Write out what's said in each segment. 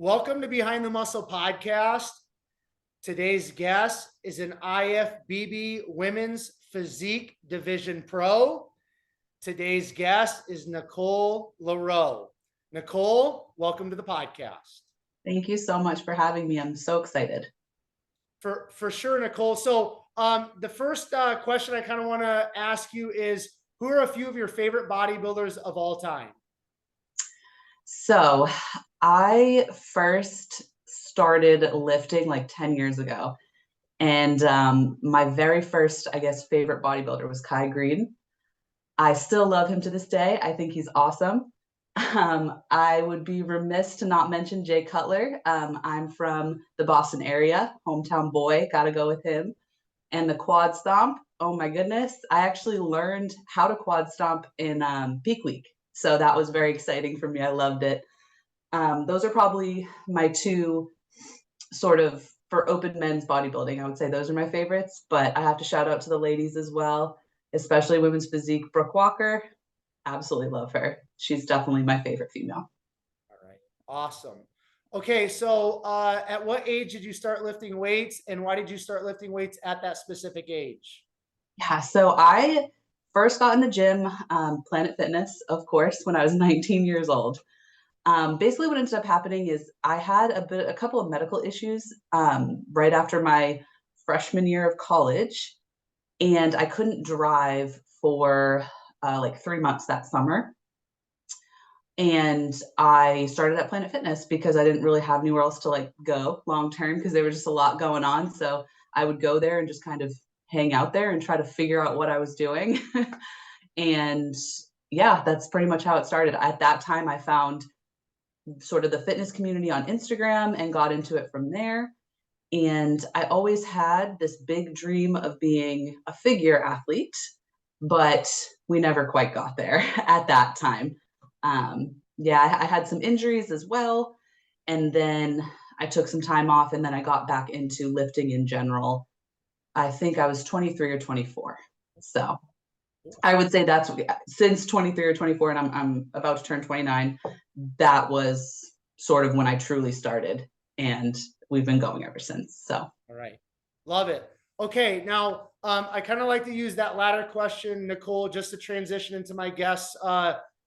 Welcome to Behind the Muscle podcast. Today's guest is an IFBB Women's Physique Division Pro. Today's guest is Nicole Lareau. Nicole, welcome to the podcast. Thank you so much for having me. I'm so excited. For sure, Nicole. So the first question I kind of want to ask you is, who are a few of your favorite bodybuilders of all time? So I first started lifting like 10 years ago. And my very first, favorite bodybuilder was Kai Green. I still love him to this day. I think he's awesome. I would be remiss to not mention Jay Cutler. I'm from the Boston area, hometown boy, got to go with him. And the quad stomp, oh my goodness. I actually learned how to quad stomp in peak week. So that was very exciting for me. I loved it. Those are probably my two sort of for open men's bodybuilding. I would say those are my favorites, but I have to shout out to the ladies as well, especially women's physique. Brooke Walker, absolutely love her. She's definitely my favorite female. All right. Awesome. Okay. So at what age did you start lifting weights, and why did you start lifting weights at that specific age? Yeah, so I first got in the gym, Planet Fitness, of course, when I was 19 years old. Basically what ended up happening is I had a couple of medical issues right after my freshman year of college, and I couldn't drive for like 3 months that summer. And I started at Planet Fitness because I didn't really have anywhere else to like go long term because there was just a lot going on. So I would go there and just kind of hang out there and try to figure out what I was doing. And yeah, that's pretty much how it started. At that time, I found sort of the fitness community on Instagram and got into it from there. And I always had this big dream of being a figure athlete, but we never quite got there at that time. I had some injuries as well. And then I took some time off, and then I got back into lifting in general. I think I was 23 or 24. So I would say that's since 23 or 24, and I'm about to turn 29. That was sort of when I truly started, and we've been going ever since. So. All right. Love it. Okay. Now, I kind of like to use that latter question, Nicole, just to transition into my guests'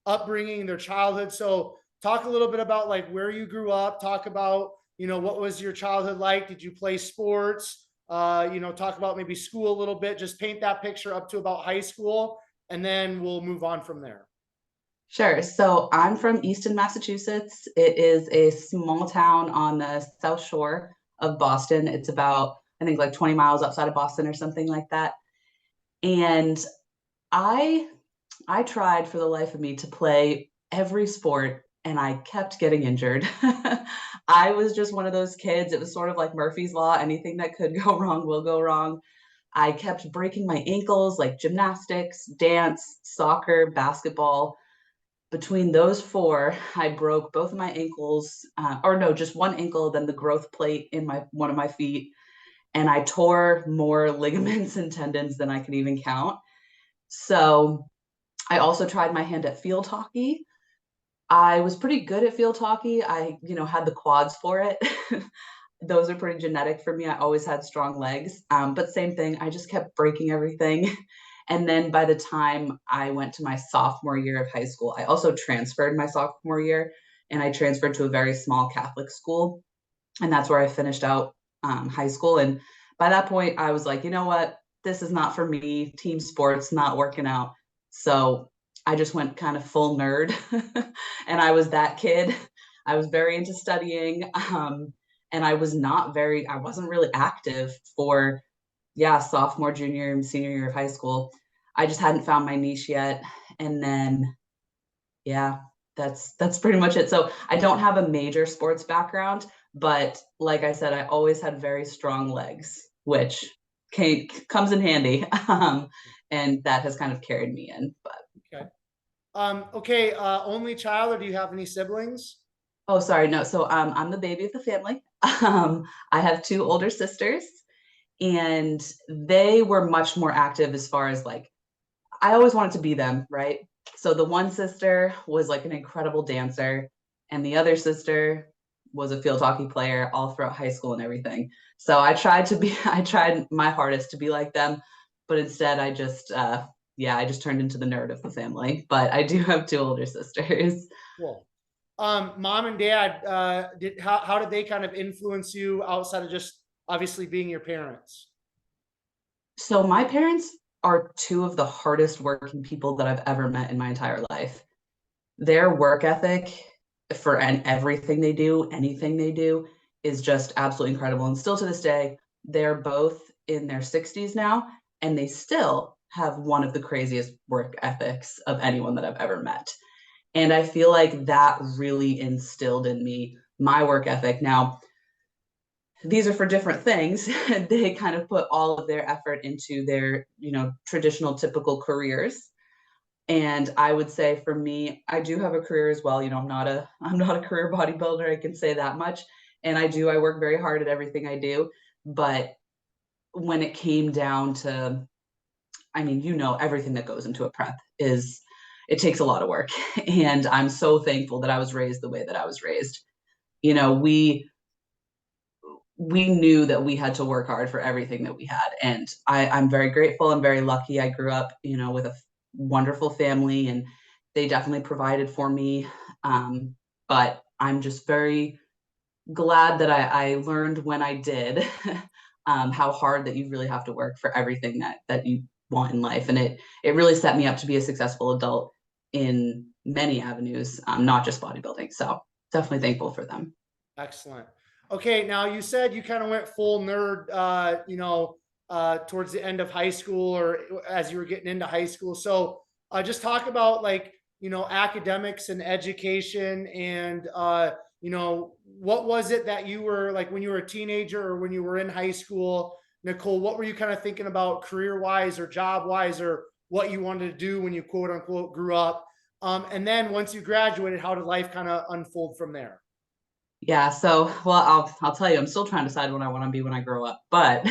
upbringing, their childhood. So talk a little bit about like where you grew up, talk about, what was your childhood like? Did you play sports? Talk about maybe school a little bit, just paint that picture up to about high school, and then we'll move on from there. Sure. So I'm from Easton, Massachusetts. It is a small town on the South Shore of Boston. It's about, I think, like 20 miles outside of Boston or something like that. And I tried for the life of me to play every sport, and I kept getting injured. I was just one of those kids. It was sort of like Murphy's Law. Anything that could go wrong will go wrong. I kept breaking my ankles, like gymnastics, dance, soccer, basketball. Between those four, I broke both of my ankles, or no, just one ankle, then the growth plate in one of my feet. And I tore more ligaments and tendons than I can even count. So I also tried my hand at field hockey. I was pretty good at field hockey. I, had the quads for it. Those are pretty genetic for me. I always had strong legs. But same thing, I just kept breaking everything. And then by the time I went to my sophomore year of high school, I also transferred my sophomore year, and I transferred to a very small Catholic school. And that's where I finished out high school. And by that point, I was like, you know what? This is not for me. Team sports, not working out. So I just went kind of full nerd. And I was that kid. I was very into studying. And I wasn't really active for sophomore, junior, and senior year of high school. I just hadn't found my niche yet. And then, that's pretty much it. So I don't have a major sports background, but like I said, I always had very strong legs, which comes in handy. And that has kind of carried me in. But okay. Only child, or do you have any siblings? Oh, sorry. No. So I'm the baby of the family. I have two older sisters, and they were much more active as far as like, I always wanted to be them, right? So the one sister was like an incredible dancer, and the other sister was a field hockey player all throughout high school and everything. So I tried to be, I tried my hardest to be like them, but instead I just, I just turned into the nerd of the family. But I do have two older sisters. Cool. Mom and dad, how did they kind of influence you outside of just obviously being your parents? So my parents are two of the hardest working people that I've ever met in my entire life. Their work ethic for everything they do, anything they do, is just absolutely incredible. And still to this day, they're both in their 60s now, and they still have one of the craziest work ethics of anyone that I've ever met. And I feel like that really instilled in me my work ethic. Now, these are for different things. They kind of put all of their effort into their, traditional typical careers. And I would say for me, I do have a career as well. I'm not a career bodybuilder, I can say that much. And I work very hard at everything I do. But when it came down to, everything that goes into a prep it takes a lot of work. And I'm so thankful that I was raised the way that I was raised. We knew that we had to work hard for everything that we had. And I'm very grateful and very lucky. I grew up, with a wonderful family, and they definitely provided for me. But I'm just very glad that I learned when I did how hard that you really have to work for everything that you want in life. And it really set me up to be a successful adult in many avenues, not just bodybuilding. So definitely thankful for them. Excellent. Okay, now you said you kind of went full nerd, towards the end of high school or as you were getting into high school. So just talk about academics and education and, what was it that you were like when you were a teenager or when you were in high school, Nicole, what were you kind of thinking about career wise or job wise or what you wanted to do when you quote unquote grew up? And then once you graduated, how did life kind of unfold from there? Yeah, so I'll tell you, I'm still trying to decide what I want to be when I grow up. But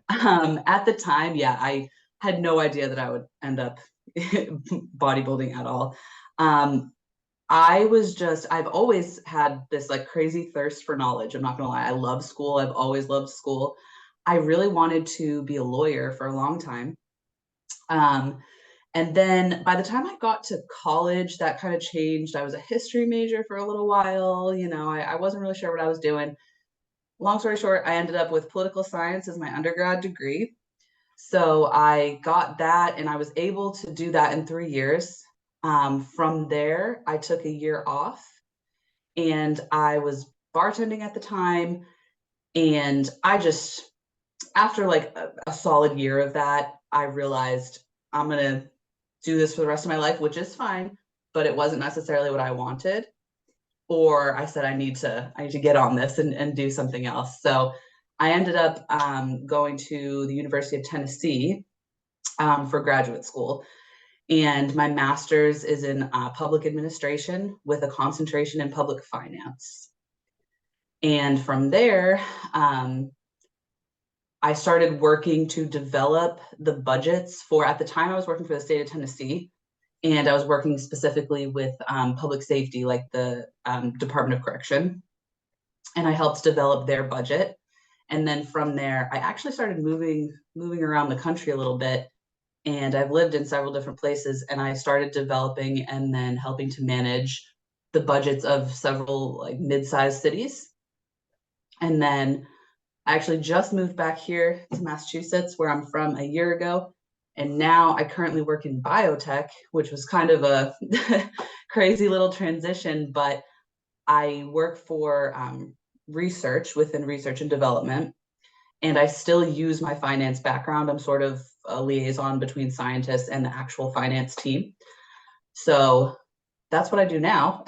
at the time, yeah, I had no idea that I would end up bodybuilding at all. I've always had this like crazy thirst for knowledge. I'm not gonna lie, I love school. I've always loved school. I really wanted to be a lawyer for a long time. And then by the time I got to college, that kind of changed. I was a history major for a little while. I wasn't really sure what I was doing. Long story short, I ended up with political science as my undergrad degree. So I got that and I was able to do that in 3 years. From there, I took a year off and I was bartending at the time. And after like a solid year of that, I realized I'm going to do this for the rest of my life, which is fine, but it wasn't necessarily what I wanted. Or I said, I need to get on this and do something else. So I ended up going to the University of Tennessee for graduate school. And my master's is in public administration with a concentration in public finance. And from there, I started working to develop the budgets at the time I was working for the state of Tennessee, and I was working specifically with public safety, like the Department of Correction, and I helped develop their budget. And then from there, I actually started moving around the country a little bit, and I've lived in several different places, and I started developing and then helping to manage the budgets of several like mid-sized cities. And then I actually just moved back here to Massachusetts, where I'm from, a year ago. And now I currently work in biotech, which was kind of a crazy little transition, but I work for research within research and development. And I still use my finance background. I'm sort of a liaison between scientists and the actual finance team. So that's what I do now.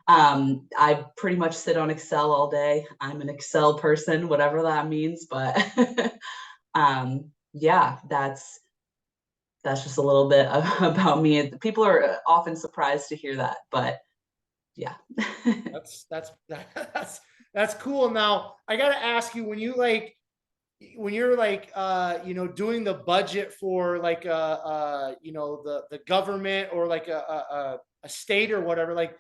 I pretty much sit on Excel all day. I'm an Excel person, whatever that means. But yeah, that's just a little bit about me. People are often surprised to hear that, but yeah. That's cool. Now I got to ask you, when you're doing the budget for like the government or like a state or whatever, like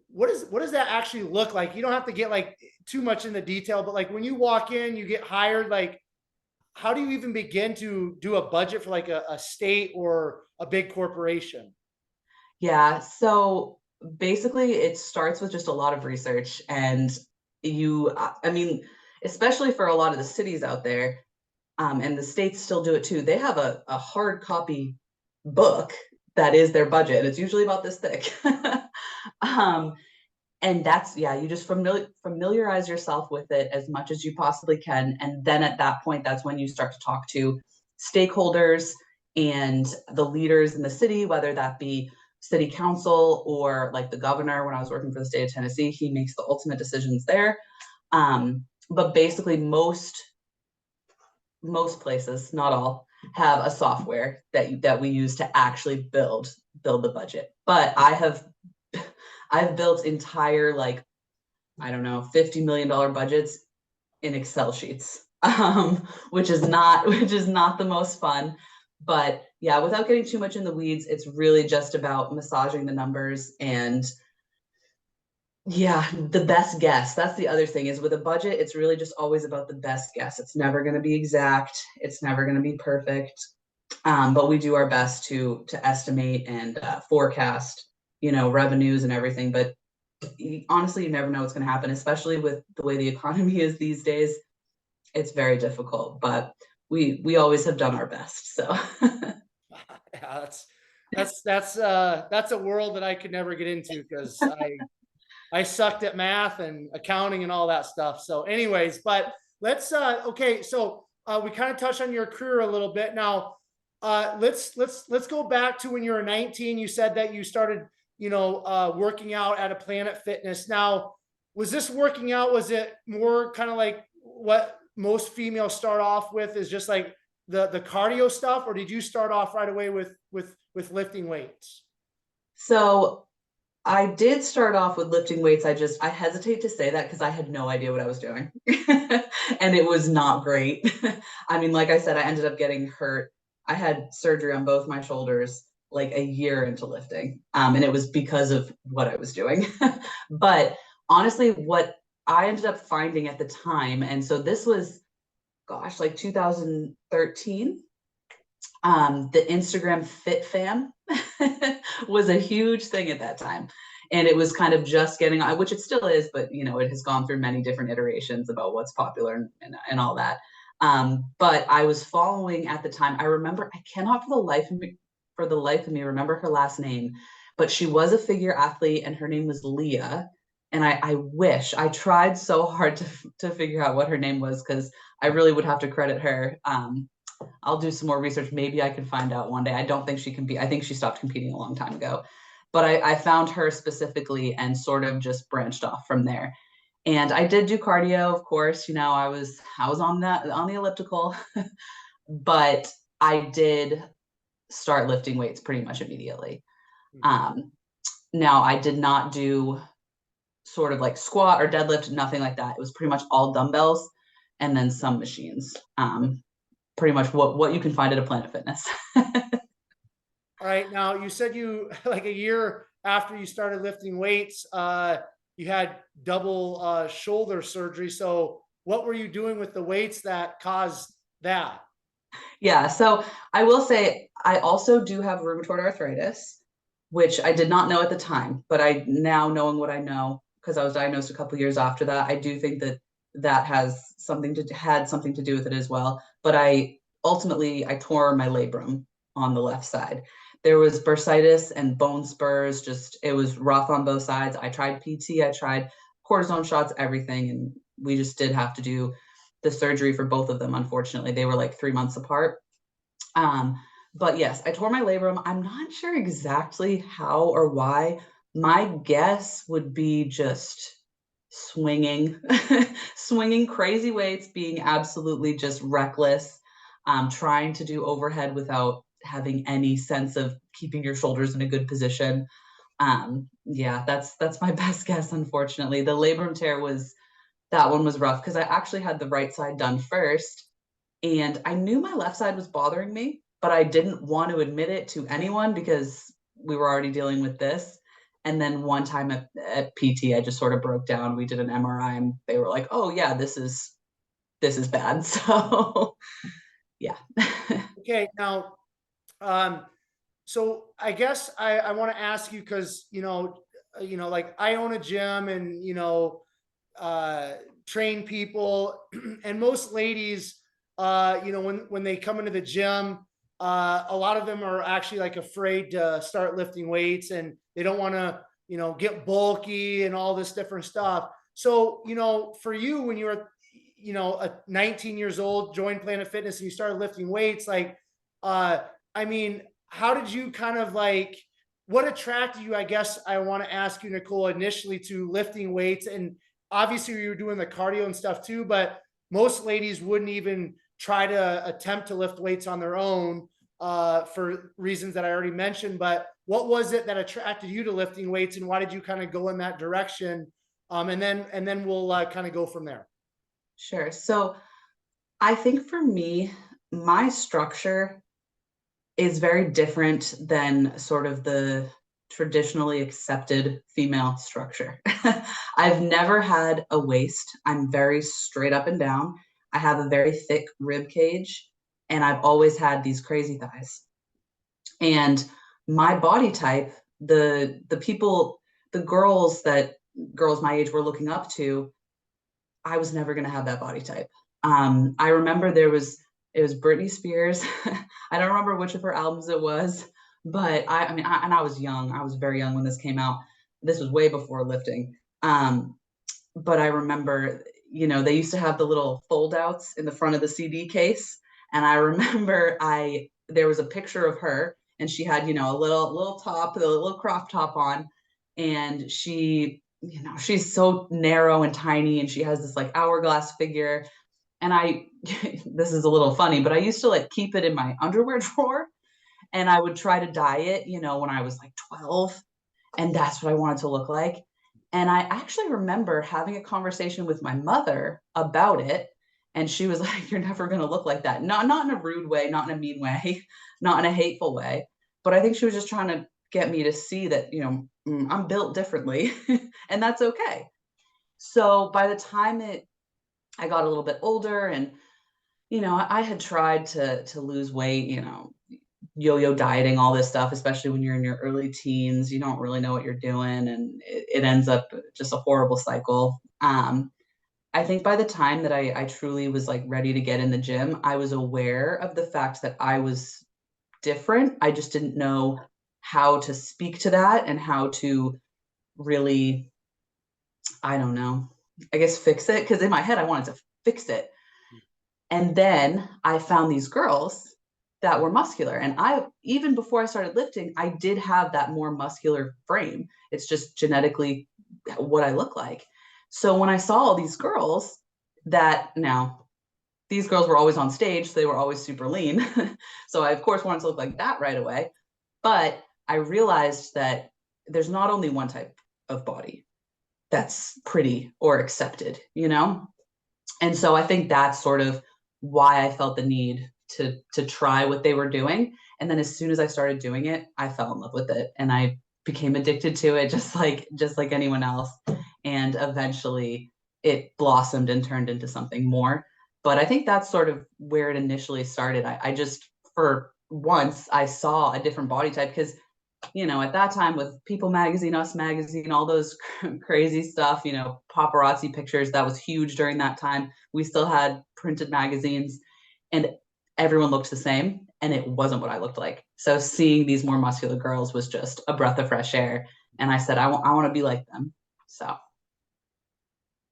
what does that actually look like? You don't have to get like too much in the detail, but like when you walk in, you get hired, like how do you even begin to do a budget for like a state or a big corporation? Yeah, so basically it starts with just a lot of research and I mean, especially for a lot of the cities out there, and the states still do it too. They have a hard copy book that is their budget. It's usually about this thick. um, and that's, yeah, you just familiarize yourself with it as much as you possibly can. And then at that point, that's when you start to talk to stakeholders and the leaders in the city, whether that be city council or like the governor. When I was working for the state of Tennessee, he makes the ultimate decisions there. But basically most places, not all, have a software that we use to actually build the budget. But I've built entire, like, I don't know, $50 million budgets in Excel sheets, which is not the most fun. But yeah, without getting too much in the weeds, it's really just about massaging the numbers and yeah, the best guess. That's the other thing is with a budget, it's really just always about the best guess. It's never going to be exact. It's never going to be perfect. But we do our best to estimate and forecast, revenues and everything. But honestly, you never know what's going to happen, especially with the way the economy is these days. It's very difficult, but we always have done our best. So Yeah, that's a world that I could never get into because I sucked at math and accounting and all that stuff. So, anyways, but let's okay. So we kind of touched on your career a little bit. Now, let's go back to when you were 19. You said that you started, working out at a Planet Fitness. Now, was this working out? Was it more kind of like what most females start off with, is just like the cardio stuff, or did you start off right away with lifting weights? so I did start off with lifting weights. I hesitate to say that because I had no idea what I was doing. And it was not great. I mean, like I said, I ended up getting hurt. I had surgery on both my shoulders like a year into lifting. And it was because of what I was doing. But honestly, what I ended up finding at the time, and so this was, gosh, like 2013, the Instagram Fit Fam was a huge thing at that time. And it was kind of just getting on, which it still is, but it has gone through many different iterations about what's popular and all that. But I was following at the time. I remember, I cannot for the life of me remember her last name, but she was a figure athlete and her name was Leah. And I wish I tried so hard to figure out what her name was because I really would have to credit her. I'll do some more research. Maybe I can find out one day. I don't think she compete. I think she stopped competing a long time ago. But I found her specifically and sort of just branched off from there. And I did do cardio, of course. I was on the elliptical, but I did start lifting weights pretty much immediately. Um, Now I did not do sort of like squat or deadlift, nothing like that. It was pretty much all dumbbells and then some machines. Pretty much what you can find at a Planet Fitness. All right. Now you said you like a year after you started lifting weights, you had double shoulder surgery. So what were you doing with the weights that caused that? Yeah, so I will say I also do have rheumatoid arthritis, which I did not know at the time, but I now knowing what I know, because I was diagnosed a couple years after that, I do think that had something to do with it as well. But I tore my labrum on the left side. There was bursitis and bone spurs, just it was rough on both sides. I tried PT, I tried cortisone shots, everything, and we just did have to do the surgery for both of them. Unfortunately, they were like 3 months apart. But yes, I tore my labrum. I'm not sure exactly how or why. My guess would be just swinging, swinging crazy weights, being absolutely just reckless, trying to do overhead without having any sense of keeping your shoulders in a good position. Yeah, that's my best guess. Unfortunately, the labrum tear that one was rough because I actually had the right side done first. And I knew my left side was bothering me, but I didn't want to admit it to anyone because we were already dealing with this. And then one time at PT, I just sort of broke down. We did an MRI and they were like, oh yeah, this is bad. So yeah. Okay, now, so I guess I want to ask you because like I own a gym and uh, train people, and most ladies, when they come into the gym, a lot of them are actually like afraid to start lifting weights, and they don't want to get bulky and all this different stuff. So for you, when you were a 19 years old, joined Planet Fitness, and you started lifting weights, like I mean, how did you kind of like, what attracted you, I guess I want to ask you, Nicole, initially to lifting weights? And obviously you were doing the cardio and stuff too, but most ladies wouldn't even try to attempt to lift weights on their own for reasons that I already mentioned. But what was it that attracted you to lifting weights, and why did you kind of go in that direction? And then we'll kind of go from there. Sure. So I think for me, my structure is very different than sort of the traditionally accepted female structure. I've never had a waist. I'm very straight up and down. I have a very thick rib cage, and I've always had these crazy thighs. And my body type, the people, the girls my age were looking up to, I was never going to have that body type. I remember it was Britney Spears. I don't remember which of her albums it was, but I was young. I was very young when this came out. This was way before lifting. But I remember, they used to have the little fold outs in the front of the CD case. And I remember there was a picture of her, and she had, a little top, a little crop top on. And she's so narrow and tiny, and she has this like hourglass figure. And this is a little funny, but I used to like keep it in my underwear drawer, and I would try to dye it, when I was like 12, and that's what I wanted to look like. And I actually remember having a conversation with my mother about it, and she was like, "You're never going to look like that." Not in a rude way, not in a mean way, not in a hateful way, but I think she was just trying to get me to see that, I'm built differently, and that's okay. So by the time I got a little bit older, and I had tried to lose weight, yo-yo dieting, all this stuff, especially when you're in your early teens, you don't really know what you're doing, and it ends up just a horrible cycle. I think by the time that I truly was like ready to get in the gym, I was aware of the fact that I was different. I just didn't know how to speak to that and how to really, I don't know, I guess fix it. Because in my head, I wanted to fix it. And then I found these girls that were muscular. And even before I started lifting, I did have that more muscular frame. It's just genetically what I look like. So when I saw all these girls these girls were always on stage, so they were always super lean. So I, of course, wanted to look like that right away. But I realized that there's not only one type of body that's pretty or accepted, And so I think that's sort of why I felt the need to try what they were doing. And then as soon as I started doing it, I fell in love with it, and I became addicted to it, just like anyone else. And eventually it blossomed and turned into something more. But I think that's sort of where it initially started. I just, for once, I saw a different body type, because at that time with People Magazine, Us Magazine, all those crazy stuff, paparazzi pictures, that was huge during that time. We still had printed magazines, and everyone looked the same, and it wasn't what I looked like. So seeing these more muscular girls was just a breath of fresh air. And I said, I want to be like them. So.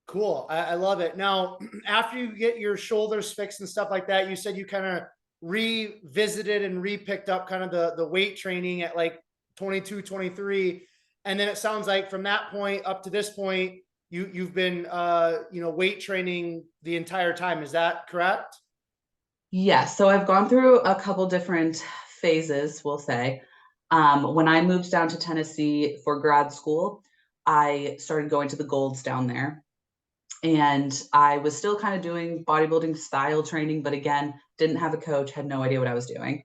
Cool. I love it. Now, after you get your shoulders fixed and stuff like that, you said you kind of revisited and repicked up kind of the weight training at like 22, 23. And then it sounds like from that point up to this point, you've been, weight training the entire time. Is that correct? Yeah. So I've gone through a couple different phases, we'll say. When I moved down to Tennessee for grad school, I started going to the Golds down there. And I was still kind of doing bodybuilding style training, but again, didn't have a coach, had no idea what I was doing.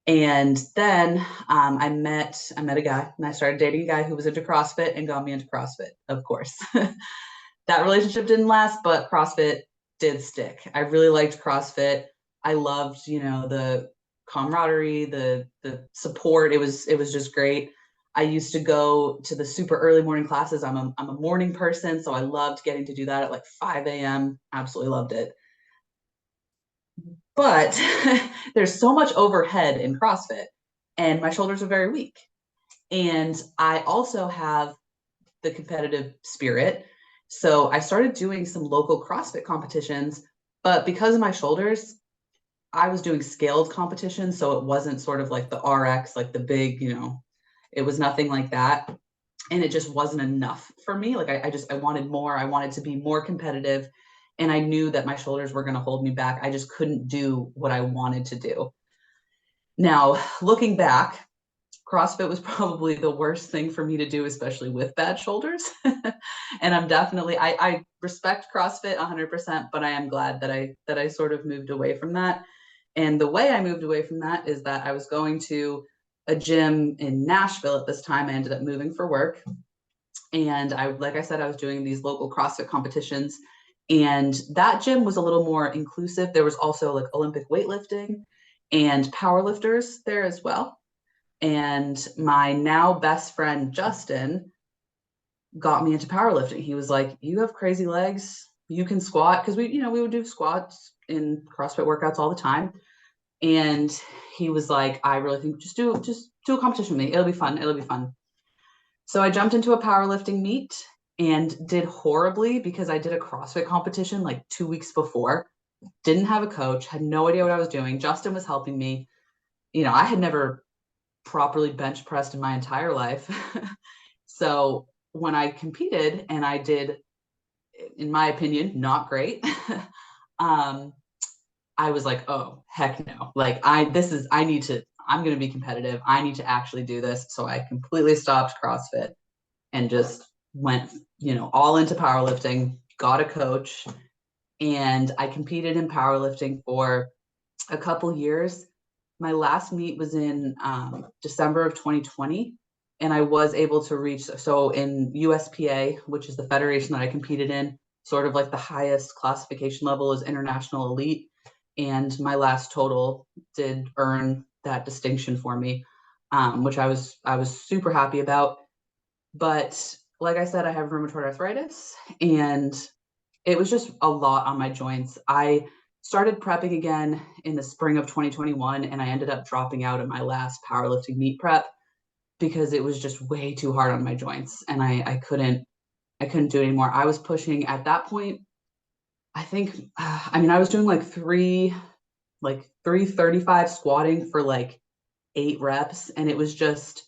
And then I met a guy, and I started dating a guy who was into CrossFit and got me into CrossFit, of course. That relationship didn't last, but CrossFit did stick. I really liked CrossFit. I loved, the camaraderie, the support. It was just great. I used to go to the super early morning classes. I'm a morning person, so I loved getting to do that at like 5 a.m. Absolutely loved it. But there's so much overhead in CrossFit, and my shoulders are very weak. And I also have the competitive spirit. So I started doing some local CrossFit competitions, but because of my shoulders, I was doing scaled competitions. So it wasn't sort of like the RX, like the big, it was nothing like that. And it just wasn't enough for me. Like I wanted more. I wanted to be more competitive. And I knew that my shoulders were going to hold me back. I just couldn't do what I wanted to do. Now, looking back, CrossFit was probably the worst thing for me to do, especially with bad shoulders. And I'm definitely, I respect CrossFit 100%, but I am glad that I sort of moved away from that. And the way I moved away from that is that I was going to a gym in Nashville at this time. I ended up moving for work. And like I said, I was doing these local CrossFit competitions. And that gym was a little more inclusive. There was also like Olympic weightlifting and powerlifters there as well. And my now best friend, Justin, got me into powerlifting. He was like, you have crazy legs. You can squat. Cause we would do squats in CrossFit workouts all the time. And he was like, I really think just do a competition with me. It'll be fun. It'll be fun. So I jumped into a powerlifting meet and did horribly because I did a CrossFit competition like 2 weeks before. Didn't have a coach, had no idea what I was doing. Justin was helping me. I had never properly bench pressed in my entire life. So when I competed and I did, in my opinion, not great, I was like, oh, heck no. Like I'm going to be competitive. I need to actually do this. So I completely stopped CrossFit and just went, all into powerlifting, got a coach, and I competed in powerlifting for a couple years. My last meet was in December of 2020, and I was able to reach, so in USPA, which is the federation that I competed in, sort of like the highest classification level is international elite. And my last total did earn that distinction for me, which I was super happy about. But like I said, I have rheumatoid arthritis, and it was just a lot on my joints. I started prepping again in the spring of 2021, and I ended up dropping out of my last powerlifting meet prep because it was just way too hard on my joints, and I couldn't do it anymore. I was pushing at that point. I think, I was doing like 335 squatting for like 8 reps, and it was just,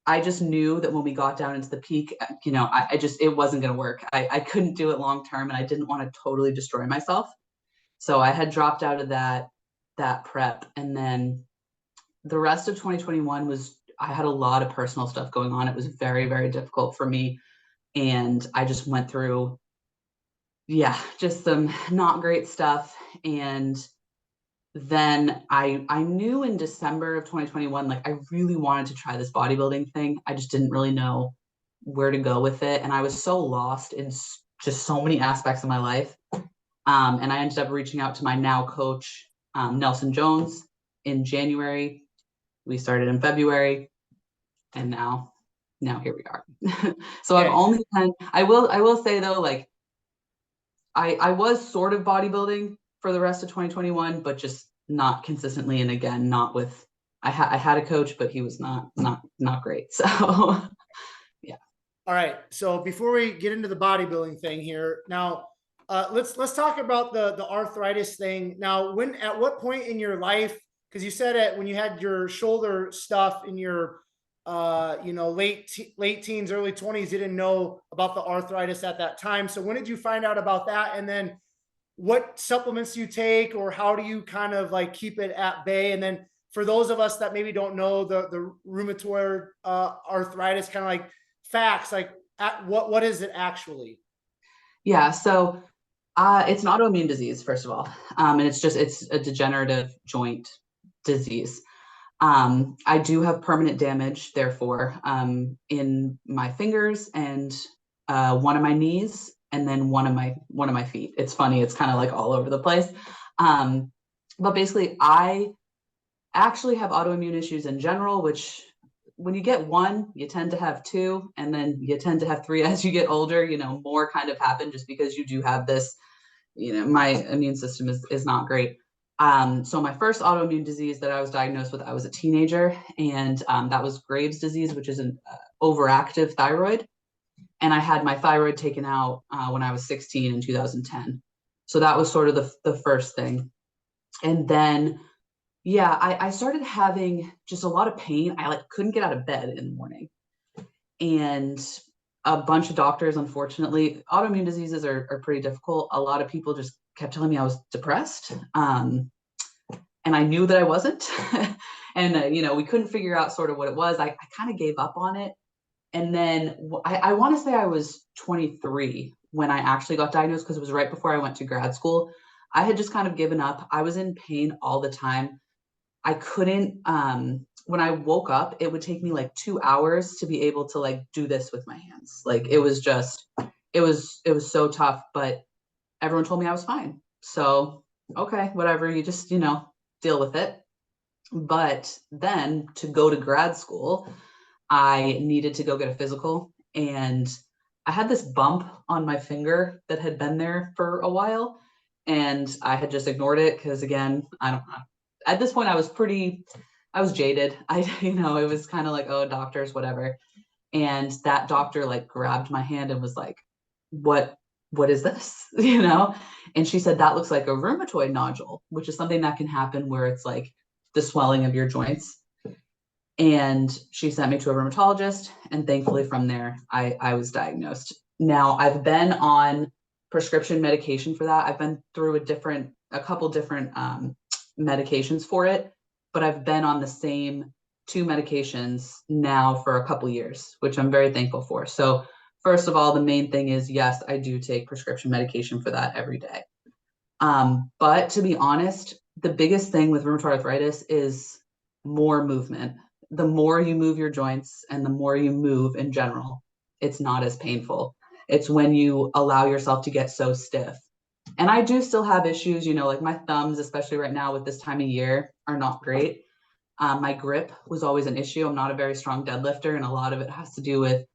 I just knew that when we got down into the peak, it wasn't going to work. I couldn't do it long term, and I didn't want to totally destroy myself. So I had dropped out of that prep. And then the rest of 2021 I had a lot of personal stuff going on. It was very, very difficult for me. And I just went through, just some not great stuff. And then I knew in December of 2021, like I really wanted to try this bodybuilding thing. I just didn't really know where to go with it. And I was so lost in just so many aspects of my life. And I ended up reaching out to my now coach, Nelson Jones, in January. We started in February, and now here we are. So okay. I've only been, I will say though, like I was sort of bodybuilding for the rest of 2021, but just not consistently. And again, not with, I had a coach, but he was not great. So yeah. All right. So before we get into the bodybuilding thing here, now let's talk about the arthritis thing. Now, at what point in your life, because you said it when you had your shoulder stuff in your late teens, early 20s, you didn't know about the arthritis at that time. So when did you find out about that? And then what supplements do you take, or how do you kind of like keep it at bay? And then for those of us that maybe don't know the rheumatoid arthritis, kind of like facts, like what is it actually? Yeah. So it's an autoimmune disease, first of all. And it's a degenerative joint disease. I do have permanent damage, therefore, in my fingers and one of my knees, and then one of my feet. It's funny, it's kind of like all over the place. But basically, I actually have autoimmune issues in general, which when you get one, you tend to have two, and then you tend to have three as you get older. More kind of happen just because you do have this. My immune system is not great. So my first autoimmune disease that I was diagnosed with, I was a teenager, and that was Graves' disease, which is an overactive thyroid. And I had my thyroid taken out when I was 16 in 2010. So that was sort of the first thing. And then, yeah, I started having just a lot of pain. I couldn't get out of bed in the morning. And a bunch of doctors, unfortunately, autoimmune diseases are pretty difficult. A lot of people just kept telling me I was depressed. And I knew that I wasn't. And, we couldn't figure out sort of what it was. I kind of gave up on it. And then I want to say I was 23 when I actually got diagnosed, because it was right before I went to grad school. I had just kind of given up. I was in pain all the time. I couldn't, when I woke up, it would take me 2 hours to be able to do this with my hands. It was so tough, but everyone told me I was fine. So, okay, whatever, you just, deal with it. But then to go to grad school, I needed to go get a physical, and I had this bump on my finger that had been there for a while, and I had just ignored it because, again, I don't know. At this point, I was jaded. It was kind of oh, doctors, whatever. And that doctor grabbed my hand and was like, what is this? And she said, that looks like a rheumatoid nodule, which is something that can happen where it's the swelling of your joints. And she sent me to a rheumatologist, and thankfully from there, I was diagnosed. Now, I've been on prescription medication for that. I've been through a couple different medications for it, but I've been on the same 2 medications now for a couple years, which I'm very thankful for. So first of all, the main thing is, yes, I do take prescription medication for that every day. But to be honest, the biggest thing with rheumatoid arthritis is more movement. The more you move your joints and the more you move in general, it's not as painful. It's when you allow yourself to get so stiff. And I do still have issues, my thumbs, especially right now with this time of year, are not great. My grip was always an issue. I'm not a very strong deadlifter, and a lot of it has to do with,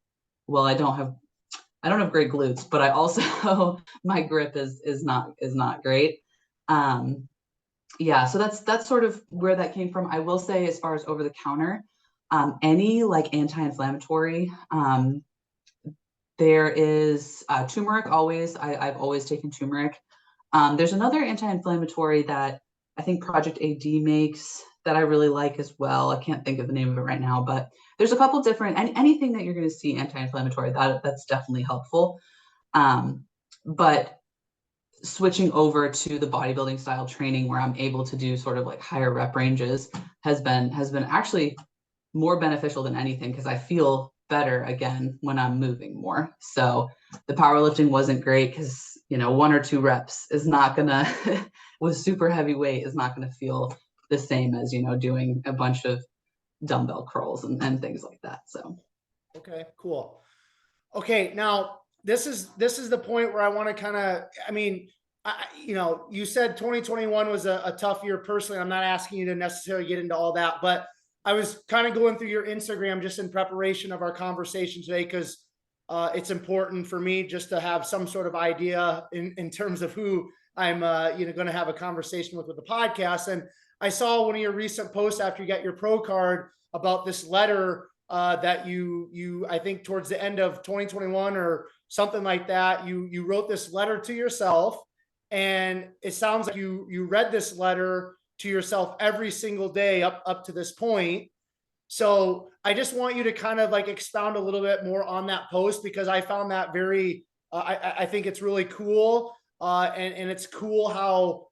well, I don't have great glutes, but I also, my grip is not great. Yeah, so that's sort of where that came from. I will say, as far as over the counter, any anti-inflammatory, there is turmeric. I've always taken turmeric. There's another anti-inflammatory that I think Project AD makes that I really like as well. I can't think of the name of it right now, but there's a couple different, anything that you're going to see anti-inflammatory, that's definitely helpful. But switching over to the bodybuilding style training, where I'm able to do sort of higher rep ranges, has been actually more beneficial than anything, because I feel better again when I'm moving more. So the powerlifting wasn't great because 1 or 2 reps is not gonna with super heavy weight is not gonna feel the same as doing a bunch of dumbbell curls and things like that. So okay, cool. Okay, now this is the point where I want to kind of, you said 2021 was a tough year personally. I'm not asking you to necessarily get into all that, but I was kind of going through your Instagram just in preparation of our conversation today, because it's important for me just to have some sort of idea in terms of who I'm going to have a conversation with the podcast. And I saw one of your recent posts after you got your pro card about this letter that you I think towards the end of 2021 or something like that, you wrote this letter to yourself, and it sounds like you read this letter to yourself every single day up to this point. So I just want you to kind of expound a little bit more on that post, because I found that very I think it's really cool, and it's cool how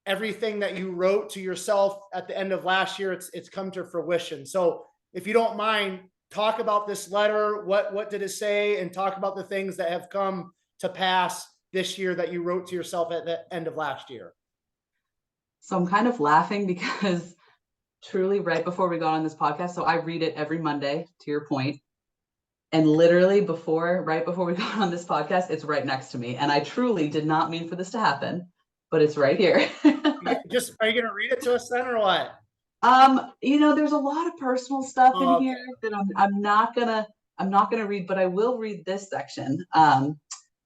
everything that you wrote to yourself at the end of last year, it's come to fruition. So if you don't mind, talk about this letter. What did it say? And talk about the things that have come to pass this year that you wrote to yourself at the end of last year. I'm kind of laughing because truly right before we got on this podcast. So I read it every Monday, to your point. And literally right before we got on this podcast, it's right next to me. And I truly did not mean for this to happen, but it's right here. Just, are you going to read it to us then or what? There's a lot of personal stuff in Okay. here that I'm not gonna read, but I will read this section.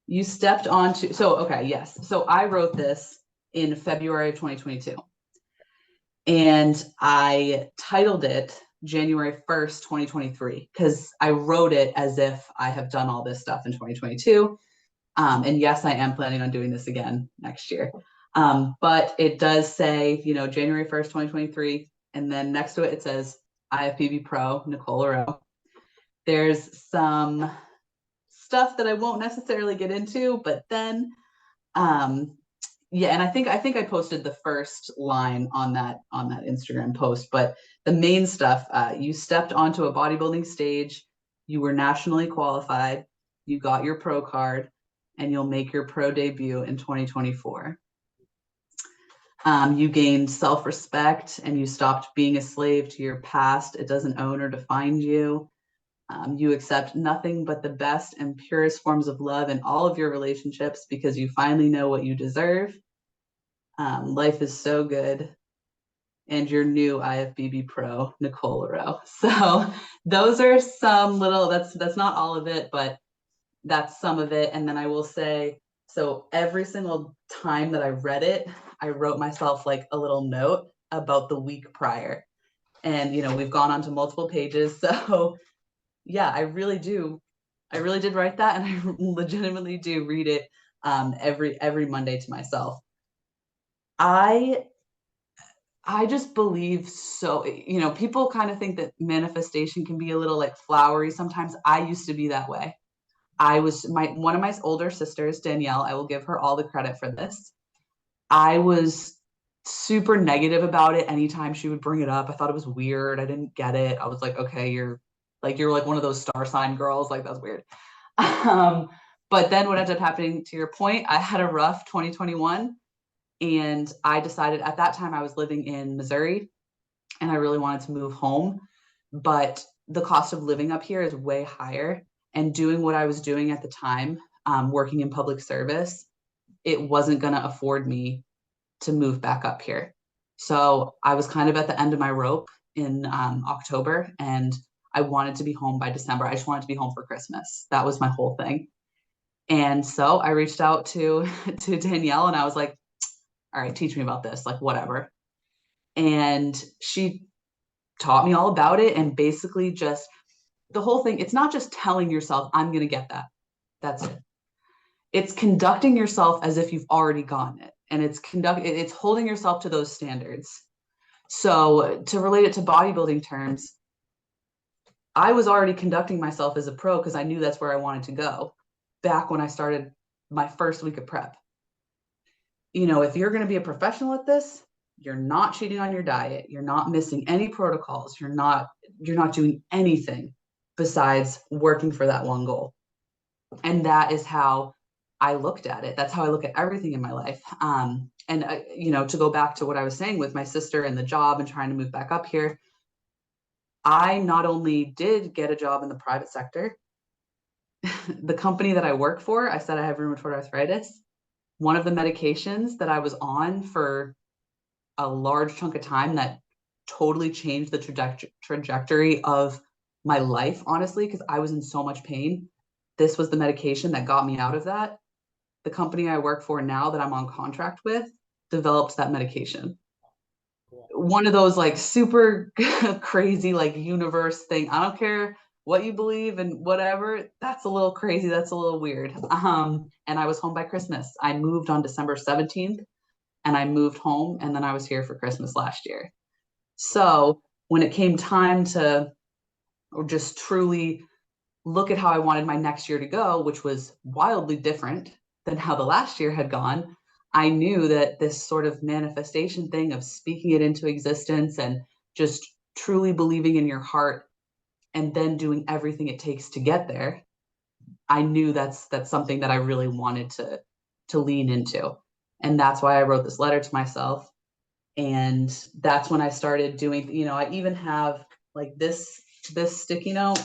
You stepped onto, so okay, yes. So I wrote this in February of 2022. And I titled it January 1st, 2023, because I wrote it as if I have done all this stuff in 2022. And yes, I am planning on doing this again next year. But it does say, January 1st, 2023. And then next to it, it says IFBB Pro, Nicole Lareau. There's some stuff that I won't necessarily get into, but then, and I think I posted the first line on that Instagram post, but the main stuff, you stepped onto a bodybuilding stage, you were nationally qualified, you got your pro card, and you'll make your pro debut in 2024. You gained self-respect and you stopped being a slave to your past. It doesn't own or define you. You accept nothing but the best and purest forms of love in all of your relationships because you finally know what you deserve. Life is so good. And your new IFBB Pro, Nicole Lareau. So those are some little, that's not all of it, but that's some of it. And then I will say, so every single time that I read it, I wrote myself like a little note about the week prior. And, we've gone on to multiple pages. So yeah, I really did write that. And I legitimately do read it every Monday to myself. I just believe so, people kind of think that manifestation can be a little like flowery. Sometimes I used to be that way. One of my older sisters, Danielle, I will give her all the credit for this. I was super negative about it. Anytime she would bring it up, I thought it was weird. I didn't get it. I was like, okay, you're like one of those star sign girls. Like, that's weird. But then what ended up happening, to your point, I had a rough 2021 and I decided at that time I was living in Missouri and I really wanted to move home, but the cost of living up here is way higher. And doing what I was doing at the time, working in public service, it wasn't going to afford me to move back up here. So I was kind of at the end of my rope in October, and I wanted to be home by December. I just wanted to be home for Christmas. That was my whole thing. And so I reached out to Danielle and I was like, all right, teach me about this, like whatever. And she taught me all about it, and basically just the whole thing, it's not just telling yourself, I'm going to get that. That's it. It's conducting yourself as if you've already gotten it. And it's holding yourself to those standards. So to relate it to bodybuilding terms, I was already conducting myself as a pro because I knew that's where I wanted to go back when I started my first week of prep. If you're going to be a professional at this, you're not cheating on your diet. You're not missing any protocols. You're not doing anything besides working for that one goal. And that is how I looked at it. That's how I look at everything in my life. To go back to what I was saying with my sister and the job and trying to move back up here, I not only did get a job in the private sector, the company that I work for, I said I have rheumatoid arthritis. One of the medications that I was on for a large chunk of time that totally changed the trajectory of my life, honestly, because I was in so much pain. This was the medication that got me out of that. The company I work for now that I'm on contract with developed that medication. Cool. One of those like super crazy, like universe thing. I don't care what you believe and whatever. That's a little crazy. That's a little weird. And I was home by Christmas. I moved on December 17th and I moved home, and then I was here for Christmas last year. So when it came time to just truly look at how I wanted my next year to go, which was wildly different than how the last year had gone, I knew that this sort of manifestation thing of speaking it into existence and just truly believing in your heart and then doing everything it takes to get there, I knew that's something that I really wanted to lean into. And that's why I wrote this letter to myself. And that's when I started doing, I even have like this sticky note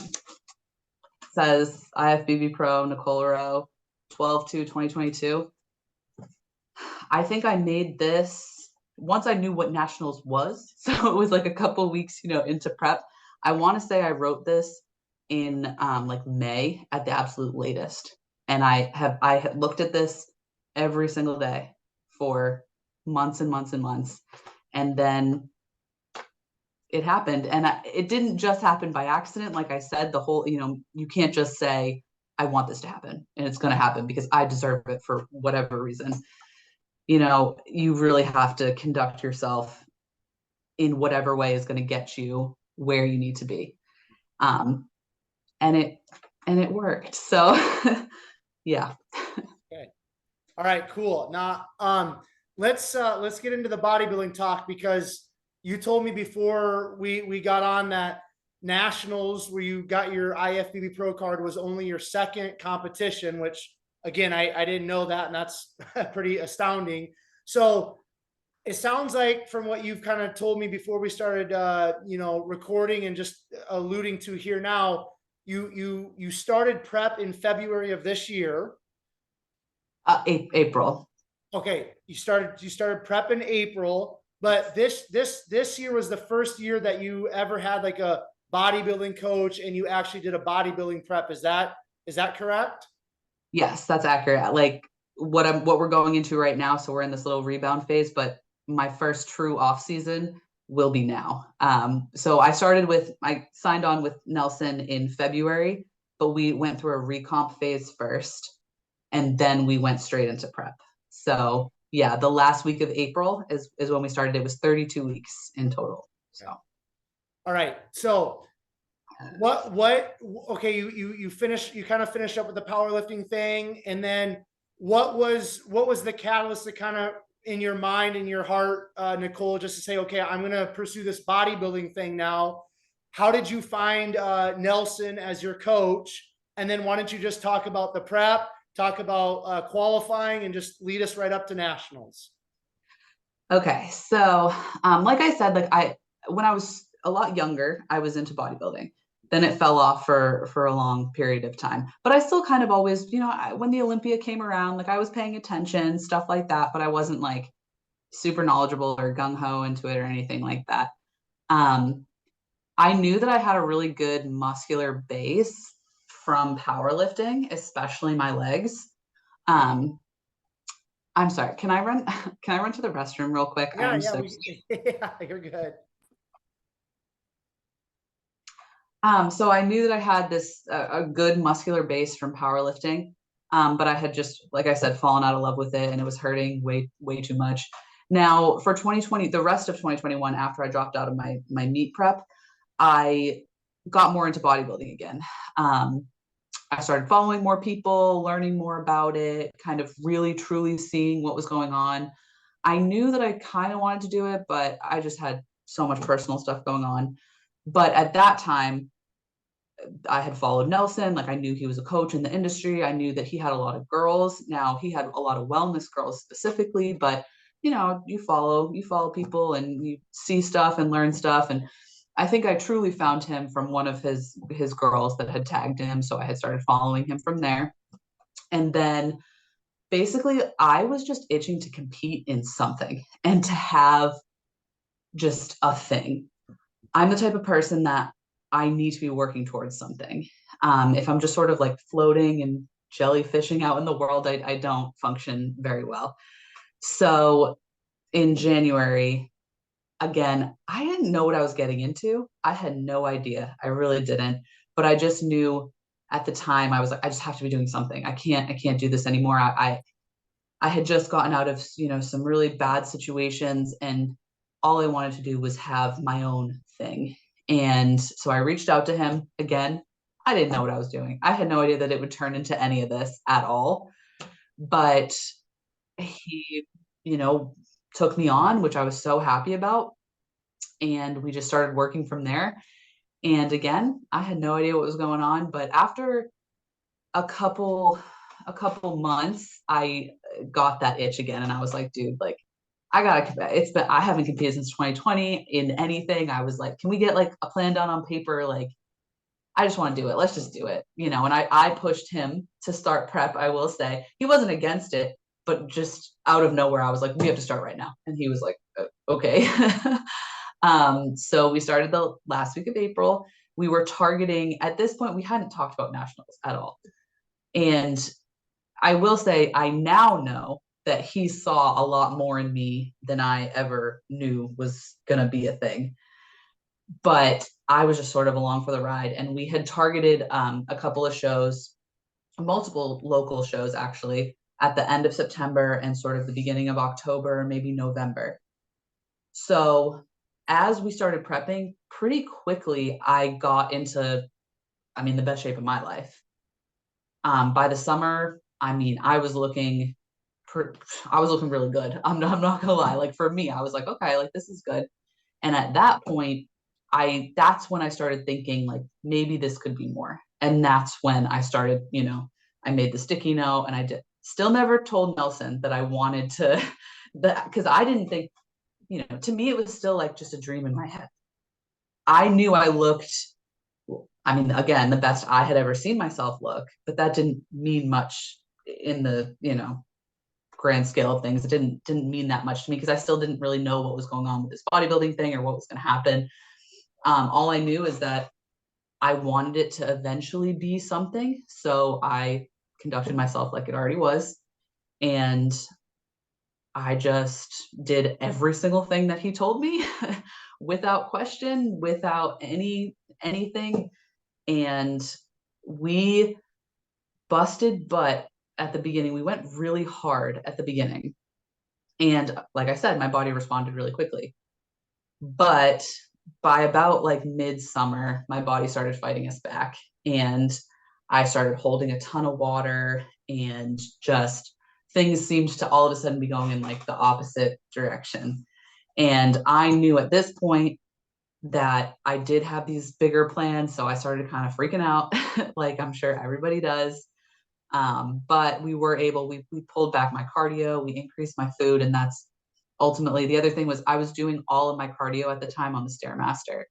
says IFBB Pro Nicole Lareau 12/2/2022. I think I made this once I knew what nationals was. So it was like a couple weeks, into prep. I want to say I wrote this in like May at the absolute latest. And I had looked at this every single day for months and months and months. And then it happened. And it didn't just happen by accident. Like I said, the whole, you can't just say, I want this to happen and it's going to happen because I deserve it for whatever reason. You really have to conduct yourself in whatever way is going to get you where you need to be. And it worked. So yeah. Okay. All right, cool. Now, let's get into the bodybuilding talk, because you told me before we got on that nationals where you got your IFBB Pro card was only your second competition, which again, I didn't know that, and that's pretty astounding. So it sounds like from what you've kind of told me before we started, recording and just alluding to here now, you started prep in February of this year. April. Okay, you started prep in April, but this year was the first year that you ever had like a bodybuilding coach and you actually did a bodybuilding prep. Is that correct? Yes, that's accurate. Like what we're going into right now. So we're in this little rebound phase, but my first true off season will be now. So I signed on with Nelson in February, but we went through a recomp phase first, and then we went straight into prep. So yeah, the last week of April is when we started. It was 32 weeks in total. So, all right. So okay, you kind of finished up with the powerlifting thing, and then what was the catalyst that kind of in your mind, in your heart, Nicole, just to say, okay, I'm going to pursue this bodybuilding thing now? How did you find Nelson as your coach? And then why don't you just talk about the prep, talk about qualifying, and just lead us right up to nationals? Okay. So, like I said, when I was a lot younger, I was into bodybuilding. Then it fell off for a long period of time. But I still kind of always, when the Olympia came around, like I was paying attention, stuff like that, but I wasn't like super knowledgeable or gung-ho into it or anything like that. I knew that I had a really good muscular base from powerlifting, especially my legs. I'm sorry, can I run to the restroom real quick? Yeah, yeah, you're good. So I knew that I had this a good muscular base from powerlifting, but I had just, like I said, fallen out of love with it, and it was hurting way too much. Now for 2020, the rest of 2021, after I dropped out of my meet prep, I got more into bodybuilding again. I started following more people, learning more about it, kind of really truly seeing what was going on. I knew that I kind of wanted to do it, but I just had so much personal stuff going on. But at that time, I had followed Nelson. Like I knew he was a coach in the industry. I knew that he had a lot of girls. Now he had a lot of wellness girls specifically, but you follow people and you see stuff and learn stuff. And I think I truly found him from one of his girls that had tagged him. So I had started following him from there. And then basically I was just itching to compete in something and to have just a thing. I'm the type of person that I need to be working towards something. If I'm just sort of like floating and jellyfishing out in the world, I don't function very well. So in January, again, I didn't know what I was getting into. I had no idea. I really didn't. But I just knew at the time, I was like, I just have to be doing something. I can't do this anymore. I had just gotten out of, some really bad situations, and all I wanted to do was have my own thing. And so I reached out to him again. I didn't know what I was doing. I had no idea that it would turn into any of this at all. But he, took me on, which I was so happy about. And we just started working from there. And again, I had no idea what was going on. But after a couple months, I got that itch again. And I was like, dude, like, I haven't competed since 2020 in anything. I was like, can we get like a plan down on paper? Like, I just want to do it. Let's just do it, you know. And I pushed him to start prep. I will say he wasn't against it, but just out of nowhere, I was like, we have to start right now. And he was like, okay. So we started the last week of April. We were targeting, at this point, we hadn't talked about nationals at all. And I will say, I now know that he saw a lot more in me than I ever knew was going to be a thing. But I was just sort of along for the ride. And we had targeted a couple of shows, multiple local shows actually, at the end of September and sort of the beginning of October, maybe November. So as we started prepping, pretty quickly, I got into, the best shape of my life. By the summer, I was looking really good. I'm not gonna lie. Like for me, I was like, okay, like this is good. And at that point, that's when I started thinking like maybe this could be more. And that's when I started, I made the sticky note and I did still never told Nelson that I wanted to that because I didn't think, to me it was still like just a dream in my head. I knew I looked, again, the best I had ever seen myself look, but that didn't mean much in the, grand scale of things. It didn't mean that much to me because I still didn't really know what was going on with this bodybuilding thing or what was going to happen. All I knew is that I wanted it to eventually be something. So I conducted myself like it already was. And I just did every single thing that he told me without question, without anything. And we busted butt at the beginning. We went really hard at the beginning. And like I said, my body responded really quickly. But by about like midsummer, my body started fighting us back. And I started holding a ton of water and just things seemed to all of a sudden be going in like the opposite direction. And I knew at this point that I did have these bigger plans. So I started kind of freaking out, like I'm sure everybody does. But we were able, we pulled back my cardio, we increased my food, and that's ultimately the other thing was I was doing all of my cardio at the time on the Stairmaster.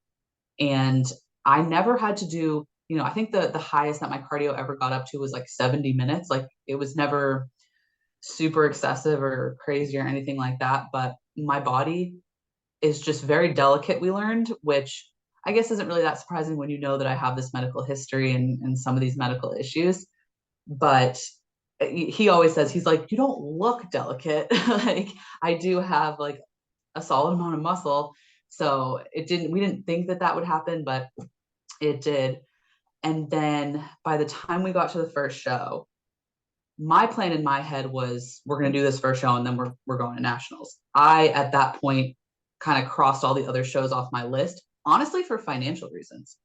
And I never had to do, I think the highest that my cardio ever got up to was like 70 minutes. Like it was never super excessive or crazy or anything like that. But my body is just very delicate, we learned, which I guess isn't really that surprising when you know that I have this medical history and some of these medical issues. But he always says, he's like, you don't look delicate. Like I do have like a solid amount of muscle. So we didn't think that would happen, but it did. And then by the time we got to the first show, my plan in my head was we're going to do this first show and then we're going to nationals. I, at that point, kind of crossed all the other shows off my list, honestly, for financial reasons,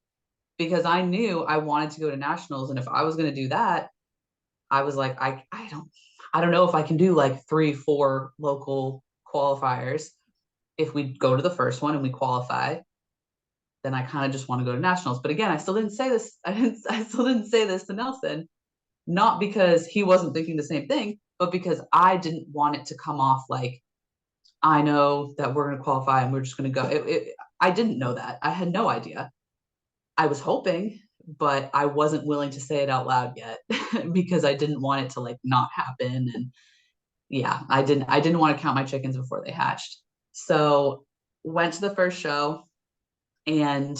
because I knew I wanted to go to nationals. And if I was going to do that, I was like, I don't know if I can do like 3-4 local qualifiers. If we go to the first one and we qualify, then I kind of just want to go to nationals. But again, I still didn't say this. I still didn't say this to Nelson, not because he wasn't thinking the same thing, but because I didn't want it to come off like, I know that we're going to qualify and we're just going to go. I didn't know that. I had no idea. I was hoping, but I wasn't willing to say it out loud yet because I didn't want it to like not happen. And yeah, I didn't want to count my chickens before they hatched. So went to the first show and,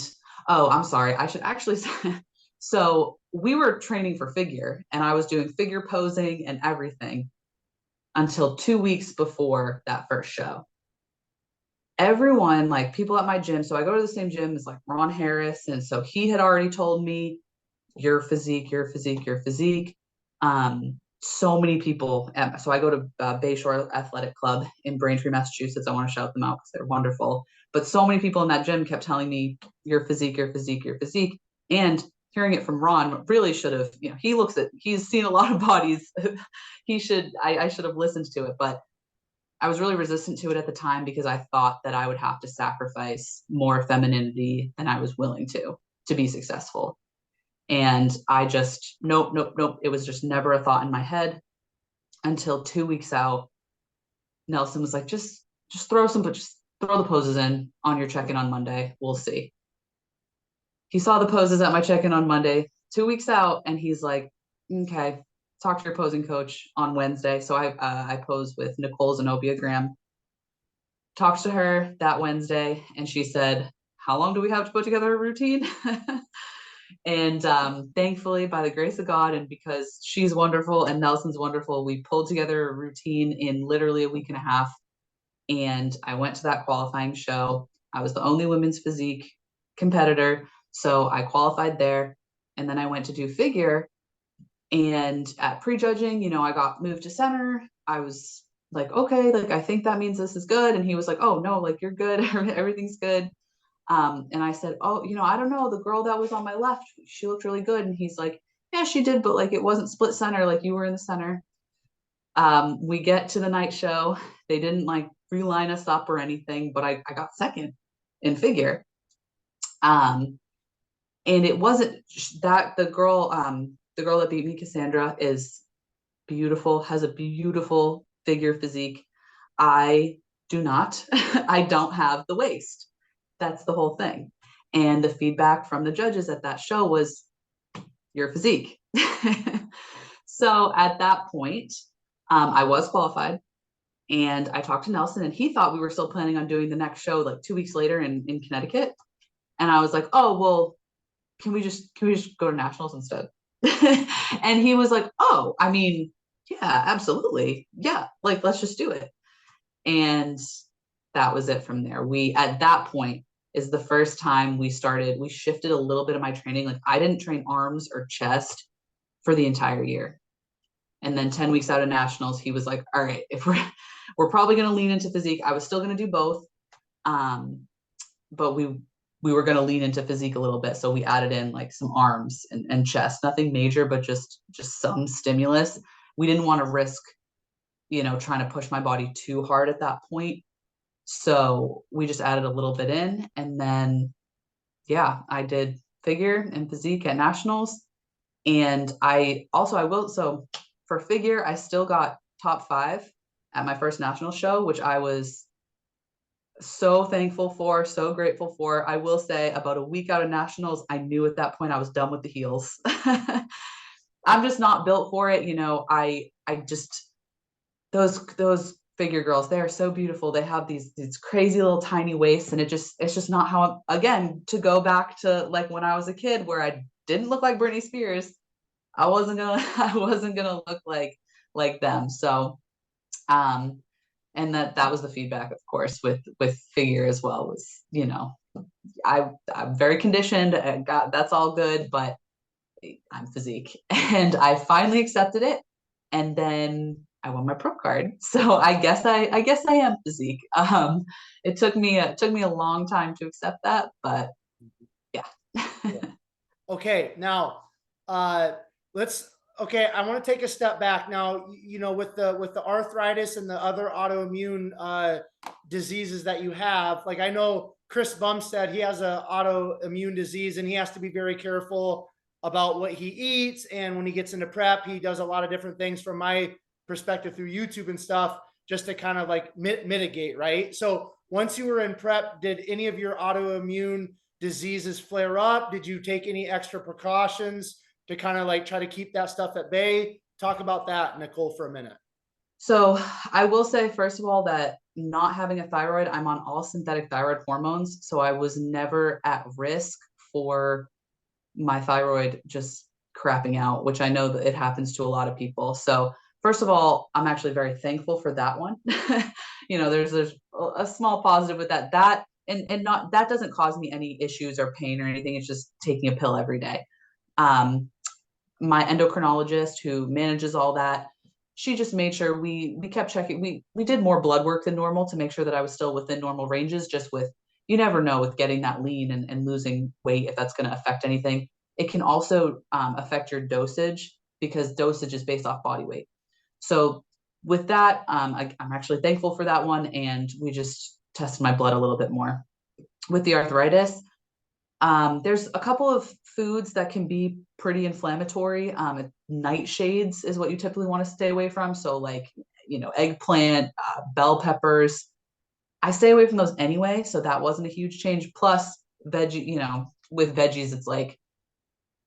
oh, I'm sorry. I should actually say, so we were training for figure and I was doing figure posing and everything until 2 weeks before that first show. Everyone, like people at my gym, so I go to the same gym as like Ron Harris, and so he had already told me, your physique. So many people, so I go to Bayshore Athletic Club in Braintree, Massachusetts. I want to shout them out because they're wonderful. But so many people in that gym kept telling me, your physique. And hearing it from Ron really should have, he's seen a lot of bodies. I should have listened to it, but I was really resistant to it at the time because I thought that I would have to sacrifice more femininity than I was willing to be successful. And I just, nope. It was just never a thought in my head until 2 weeks out. Nelson was like, just just throw the poses in on your check-in on Monday. We'll see. He saw the poses at my check-in on Monday, 2 weeks out, and he's like, okay, talk to your posing coach on Wednesday. So I posed with Nicole Lareau. Talked to her that Wednesday, and she said, how long do we have to put together a routine? And thankfully, by the grace of God, and because she's wonderful and Nelson's wonderful, we pulled together a routine in literally a week and a half. And I went to that qualifying show. I was the only women's physique competitor, so I qualified there. And then I went to do figure. And at prejudging, you know, I got moved to center. I was like, okay, like I think that means this is good. And he was like, oh no, like you're good, everything's good. And I said, oh, you know, I don't know, the girl that was on my left, she looked really good. And he's like, yeah, she did, but like it wasn't split center, like you were in the center. We get to the night show. They didn't like reline us up or anything, but I got second in figure. And it wasn't that the girl that beat me, Cassandra, is beautiful, has a beautiful figure physique. I do not. I don't have the waist. That's the whole thing. And the feedback from the judges at that show was your physique. So at that point, I was qualified, and I talked to Nelson, and he thought we were still planning on doing the next show like 2 weeks later in Connecticut. And I was like, oh, well, can we just go to nationals instead? And he was like, oh, I mean, yeah, absolutely. Yeah, like let's just do it. And that was it from there. We, at that point, is the first time we shifted a little bit of my training. Like I didn't train arms or chest for the entire year. And then 10 weeks out of nationals, he was like, all right, if we're probably going to lean into physique. I was still going to do both. But we were going to lean into physique a little bit. So we added in like some arms and chest, nothing major, but just some stimulus. We didn't want to risk, you know, trying to push my body too hard at that point. So we just added a little bit in, and then, yeah, I did figure and physique at nationals. And so for figure, I still got top 5 at my first national show, which I was so thankful for, so grateful for. I will say about a week out of nationals, I knew at that point I was done with the heels. I'm just not built for it. You know, I just, those figure girls, they are so beautiful. They have these crazy little tiny waists, and it's just not how again, to go back to like when I was a kid where I didn't look like Britney Spears, I wasn't gonna look like them. So and that was the feedback, of course, with figure as well, was, you know, I'm very conditioned and that's all good, but I'm physique. And I finally accepted it, and then I won my pro card. So I guess I am physique. It took me a long time to accept that, but yeah. Okay, now okay, I want to take a step back now. You know, with the arthritis and the other autoimmune diseases that you have, like I know Chris Bumstead, he has an autoimmune disease, and he has to be very careful about what he eats. And when he gets into prep, he does a lot of different things from my perspective through YouTube and stuff, just to kind of like mitigate, right? So once you were in prep, did any of your autoimmune diseases flare up? Did you take any extra precautions to kind of like try to keep that stuff at bay? Talk about that, Nicole, for a minute. So I will say, first of all, that not having a thyroid, I'm on all synthetic thyroid hormones. So I was never at risk for my thyroid just crapping out, which I know that it happens to a lot of people. So first of all, I'm actually very thankful for that one. You know, there's a small positive with that and not, that doesn't cause me any issues or pain or anything. It's just taking a pill every day. My endocrinologist who manages all that, she just made sure we kept checking. We did more blood work than normal to make sure that I was still within normal ranges, just with, you never know with getting that lean and losing weight, if that's going to affect anything. It can also affect your dosage, because dosage is based off body weight. So with that, I'm actually thankful for that one. And we just tested my blood a little bit more. With the arthritis, there's a couple of foods that can be pretty inflammatory. Nightshades is what you typically want to stay away from. So like, you know, eggplant, bell peppers, I stay away from those anyway, so that wasn't a huge change. Plus, veggie, with veggies, it's like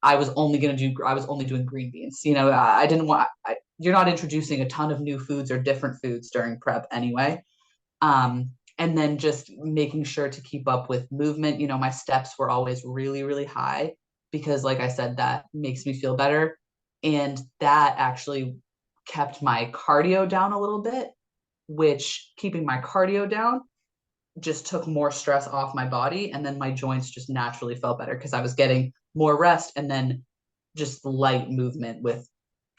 I was only doing green beans. I didn't want. You're not introducing a ton of new foods or different foods during prep anyway. And then just making sure to keep up with movement. My steps were always really, really high because, like I said, that makes me feel better, and that actually kept my cardio down a little bit. Which keeping my cardio down just took more stress off my body, and then my joints just naturally felt better because I was getting more rest and then just light movement with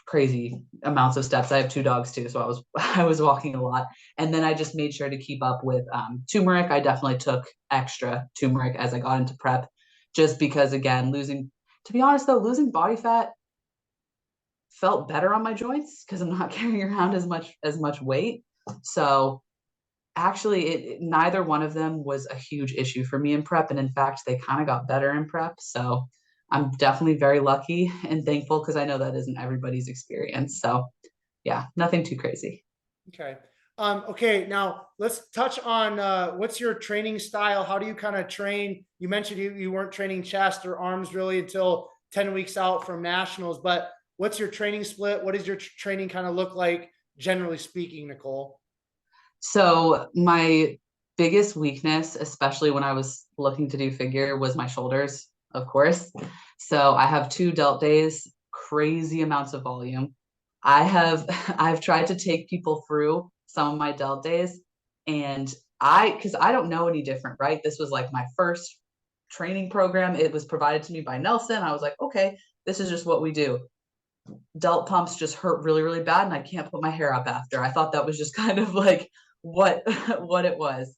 crazy amounts of steps. I have two dogs too, so I was walking a lot, and then I just made sure to keep up with turmeric. I definitely took extra turmeric as I got into prep, just because again, to be honest though, losing body fat felt better on my joints because I'm not carrying around as much weight. So actually, neither one of them was a huge issue for me in prep, and in fact, they kind of got better in prep. So I'm definitely very lucky and thankful because I know that isn't everybody's experience. So yeah, nothing too crazy. Okay. Okay. Now let's touch on what's your training style? How do you kind of train? You mentioned you weren't training chest or arms really until 10 weeks out from nationals, but what's your training split? What does your training kind of look like, generally speaking, Nicole? So my biggest weakness, especially when I was looking to do figure, was my shoulders, of course. So I have 2 delt days, crazy amounts of volume. I've tried to take people through some of my delt days, and because I don't know any different, right? This was like my first training program. It was provided to me by Nelson. I was like, okay, this is just what we do. Delt pumps just hurt really, really bad, and I can't put my hair up after. I thought that was just kind of like what what it was.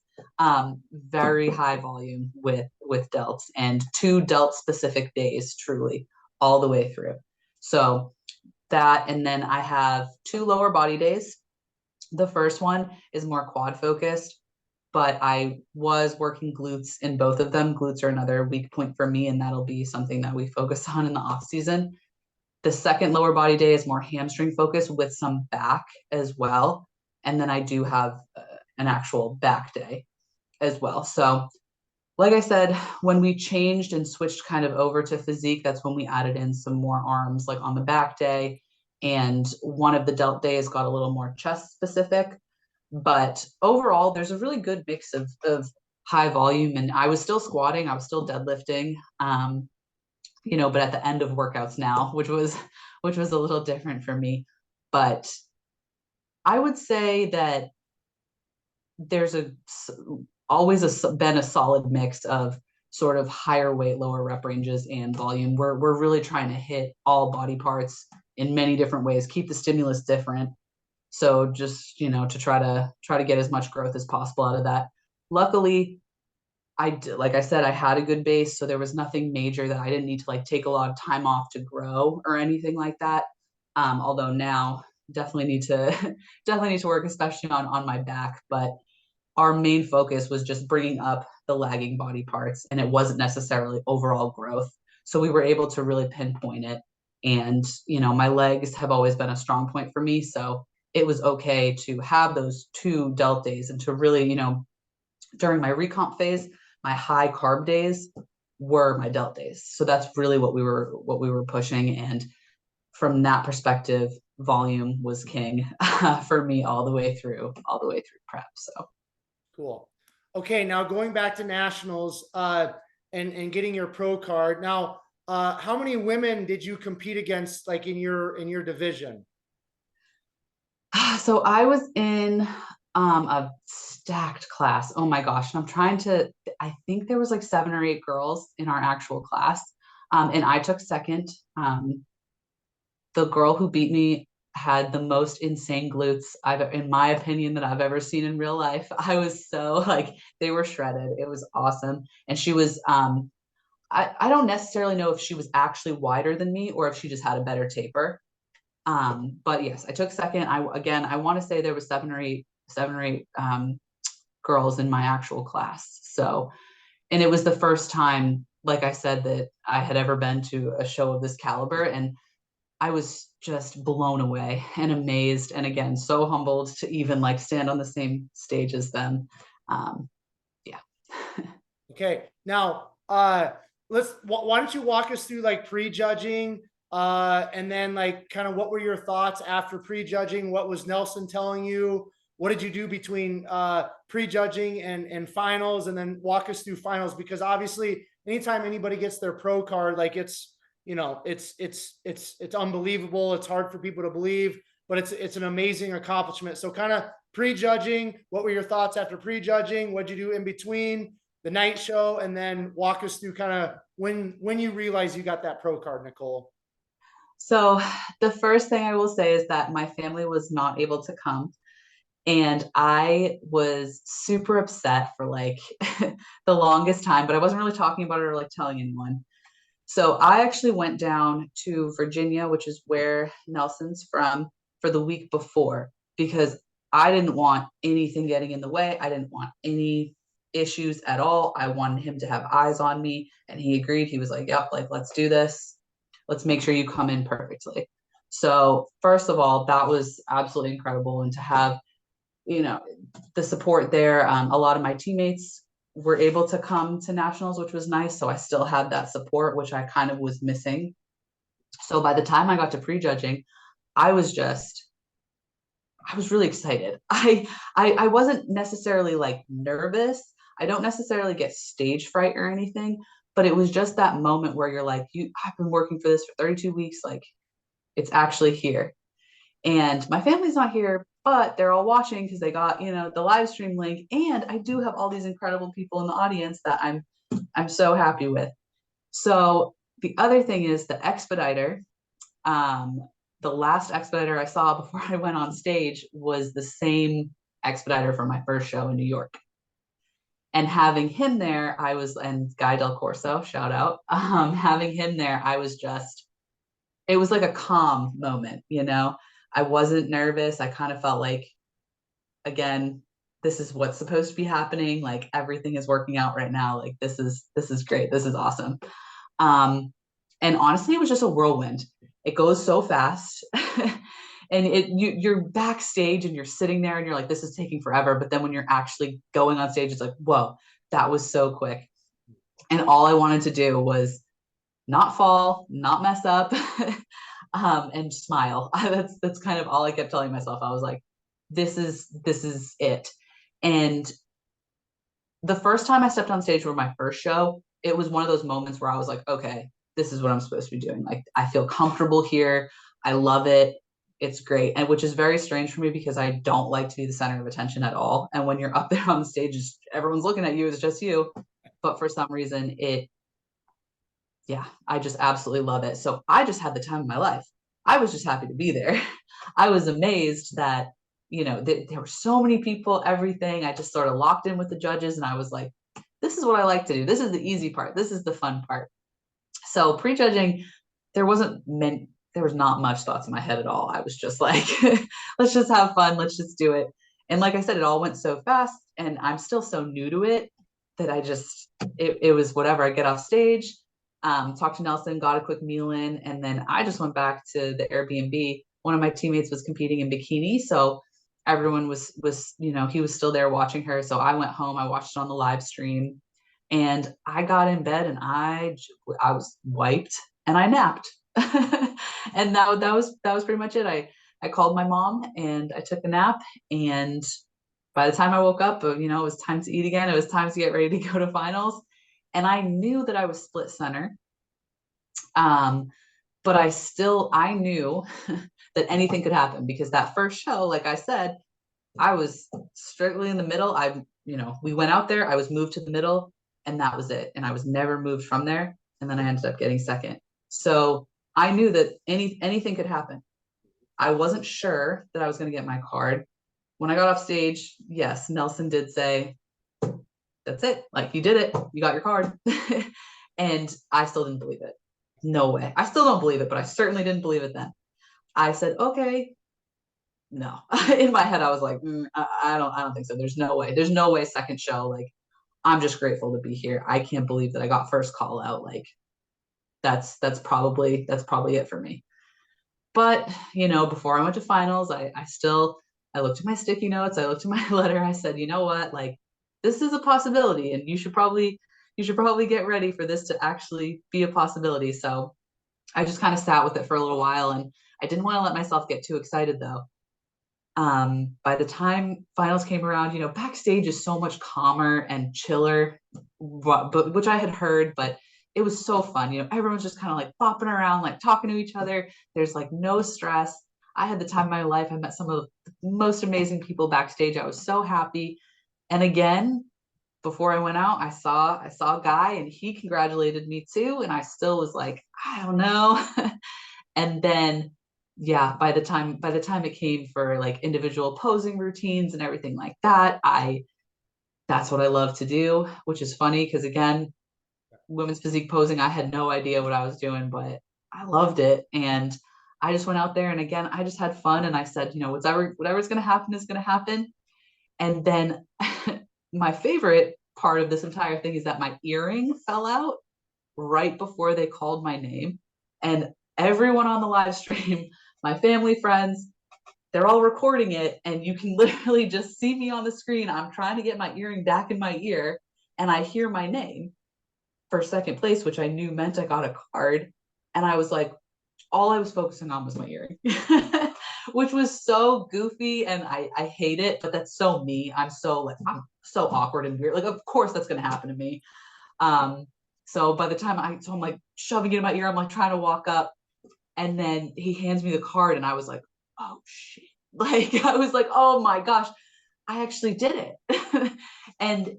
Very high volume with delts, and 2 delt specific days, truly all the way through. So that, and then I have 2 lower body days. The first one is more quad focused, but I was working glutes in both of them. Glutes are another weak point for me, and that'll be something that we focus on in the off season. The second lower body day is more hamstring focused with some back as well. And then I do have an actual back day as well. So, like I said, when we changed and switched kind of over to physique, that's when we added in some more arms, like on the back day. And one of the delt days got a little more chest specific. But overall, there's a really good mix of high volume. And I was still squatting, I was still deadlifting. But at the end of workouts now, which was a little different for me. But I would say that there's always been a solid mix of sort of higher weight, lower rep ranges and volume. We're really trying to hit all body parts in many different ways, keep the stimulus different. So just, to try to get as much growth as possible out of that. Luckily, like I said, I had a good base, so there was nothing major that I didn't need to like take a lot of time off to grow or anything like that. Although now definitely need to definitely need to work, especially on my back. But our main focus was just bringing up the lagging body parts, and it wasn't necessarily overall growth. So we were able to really pinpoint it. And my legs have always been a strong point for me, so it was okay to have those 2 delt days and to really, during my recomp phase, my high carb days were my delt days. So that's really what we were pushing. And from that perspective, volume was king for me all the way through prep. So Cool. Okay, now going back to nationals and getting your pro card. Now, how many women did you compete against, like in your division? so I was in a stacked class. Oh my gosh. And I think there was like 7 or 8 girls in our actual class. And I took second. The girl who beat me had the most insane glutes in my opinion, that I've ever seen in real life. I was so like, they were shredded. It was awesome. And she was, I don't necessarily know if she was actually wider than me or if she just had a better taper. But yes, I took second. I want to say there was 7 or 8 girls in my actual class. So, and it was the first time, like I said, that I had ever been to a show of this caliber, and I was just blown away and amazed, and again, so humbled to even like stand on the same stage as them. Yeah. Okay. Now, why don't you walk us through like pre-judging, and then like kind of what were your thoughts after pre-judging? What was Nelson telling you? What did you do between pre-judging and finals? And then walk us through finals, because obviously anytime anybody gets their pro card, like it's, you know, it's unbelievable. It's hard for people to believe, but it's an amazing accomplishment. So kind of pre-judging, what were your thoughts after pre-judging? What'd you do in between the night show? And then walk us through kind of when you realize you got that pro card, Nicole. So the first thing I will say is that my family was not able to come. And I was super upset for like the longest time, but I wasn't really talking about it or like telling anyone. So I actually went down to Virginia, which is where Nelson's from, for the week before, because I didn't want anything getting in the way. I didn't want any issues at all. I wanted him to have eyes on me, and he agreed. He was like, yep, like, let's do this. Let's make sure you come in perfectly. So first of all, that was absolutely incredible. And to have, you know, the support there. A lot of my teammates were able to come to nationals, which was nice. So I still had that support, which I kind of was missing. So by the time I got to prejudging, I was just, I was really excited. I wasn't necessarily like nervous. I don't necessarily get stage fright or anything, but it was just that moment where you're like, I've been working for this for 32 weeks. Like, it's actually here. And my family's not here, but they're all watching because they got, you know, the live stream link. And I do have all these incredible people in the audience that I'm so happy with. So the other thing is the expediter. The last expediter I saw before I went on stage was the same expediter from my first show in New York. And having him there, I was, and Guy Del Corso, shout out, having him there, I was just, it was like a calm moment, you know. I wasn't nervous. I kind of felt like, again, this is what's supposed to be happening. Like, everything is working out right now. Like, this is great. This is awesome. And honestly, it was just a whirlwind. It goes so fast. And you're backstage and you're sitting there and you're like, this is taking forever. But then when you're actually going on stage, it's like, whoa, that was so quick. And all I wanted to do was not fall, not mess up, and smile. That's kind of all I kept telling myself. I was like, this is it. And the first time I stepped on stage for my first show, it was one of those moments where I was like, okay, this is what I'm supposed to be doing. Like, I feel comfortable here. I love it. It's great. And which is very strange for me because I don't like to be the center of attention at all. And when you're up there on the stage, everyone's looking at you, it's just you. But for some reason, yeah, I just absolutely love it. So I just had the time of my life. I was just happy to be there. I was amazed that, you know, there were so many people, everything. I just sort of locked in with the judges and I was like, this is what I like to do. This is the easy part. This is the fun part. So prejudging, there was not much thoughts in my head at all. I was just like, let's just have fun. Let's just do it. And like I said, it all went so fast and I'm still so new to it that it was whatever. I get off stage, talked to Nelson, got a quick meal in, and then I just went back to the Airbnb. One of my teammates was competing in bikini, so everyone was you know, he was still there watching her. So I went home, I watched it on the live stream, and I got in bed and I was wiped and I napped. And that was pretty much it. I called my mom and I took a nap, and by the time I woke up, you know, it was time to eat again. It was time to get ready to go to finals. And I knew that I was split center. But I knew that anything could happen because that first show, like I said, I was strictly in the middle. You know, we went out there, I was moved to the middle, and that was it. And I was never moved from there. And then I ended up getting second. So I knew that anything could happen. I wasn't sure that I was going to get my card. When I got off stage, yes, Nelson did say, that's it. Like, you did it. You got your card. And I still didn't believe it. No way. I still don't believe it, but I certainly didn't believe it then. I said, okay, no. In my head, I was like, I don't think so. There's no way. There's no way second show. Like, I'm just grateful to be here. I can't believe that I got first call out. Like, that's probably it for me. But, you know, before I went to finals, I looked at my sticky notes. I looked at my letter. I said, you know what? Like, this is a possibility, and you should probably get ready for this to actually be a possibility. So I just kind of sat with it for a little while, and I didn't want to let myself get too excited though. By the time finals came around, backstage is so much calmer and chiller, but which I had heard, but it was so fun. Everyone's just kind of like bopping around, like talking to each other. There's like no stress. I had the time of my life. I met some of the most amazing people backstage. I was so happy. And again, before I went out, I saw a guy and he congratulated me too. And I still was like, I don't know. And then yeah, by the time it came for like individual posing routines and everything like that, I that's what I love to do, which is funny because again, women's physique posing, I had no idea what I was doing, but I loved it. And I just went out there and again, I just had fun and I said, whatever's gonna happen is gonna happen. And then my favorite part of this entire thing is that my earring fell out right before they called my name. And everyone on the live stream, my family, friends, they're all recording it. And you can literally just see me on the screen. I'm trying to get my earring back in my ear. And I hear my name for second place, which I knew meant I got a card. And I was like, all I was focusing on was my earring, which was so goofy and I hate it, but that's so me. I'm so awkward and weird. Like, of course that's going to happen to me. So by the time I'm like shoving it in my ear, I'm like trying to walk up and then he hands me the card and I was like, oh shit. Like, I was like, oh my gosh, I actually did it. And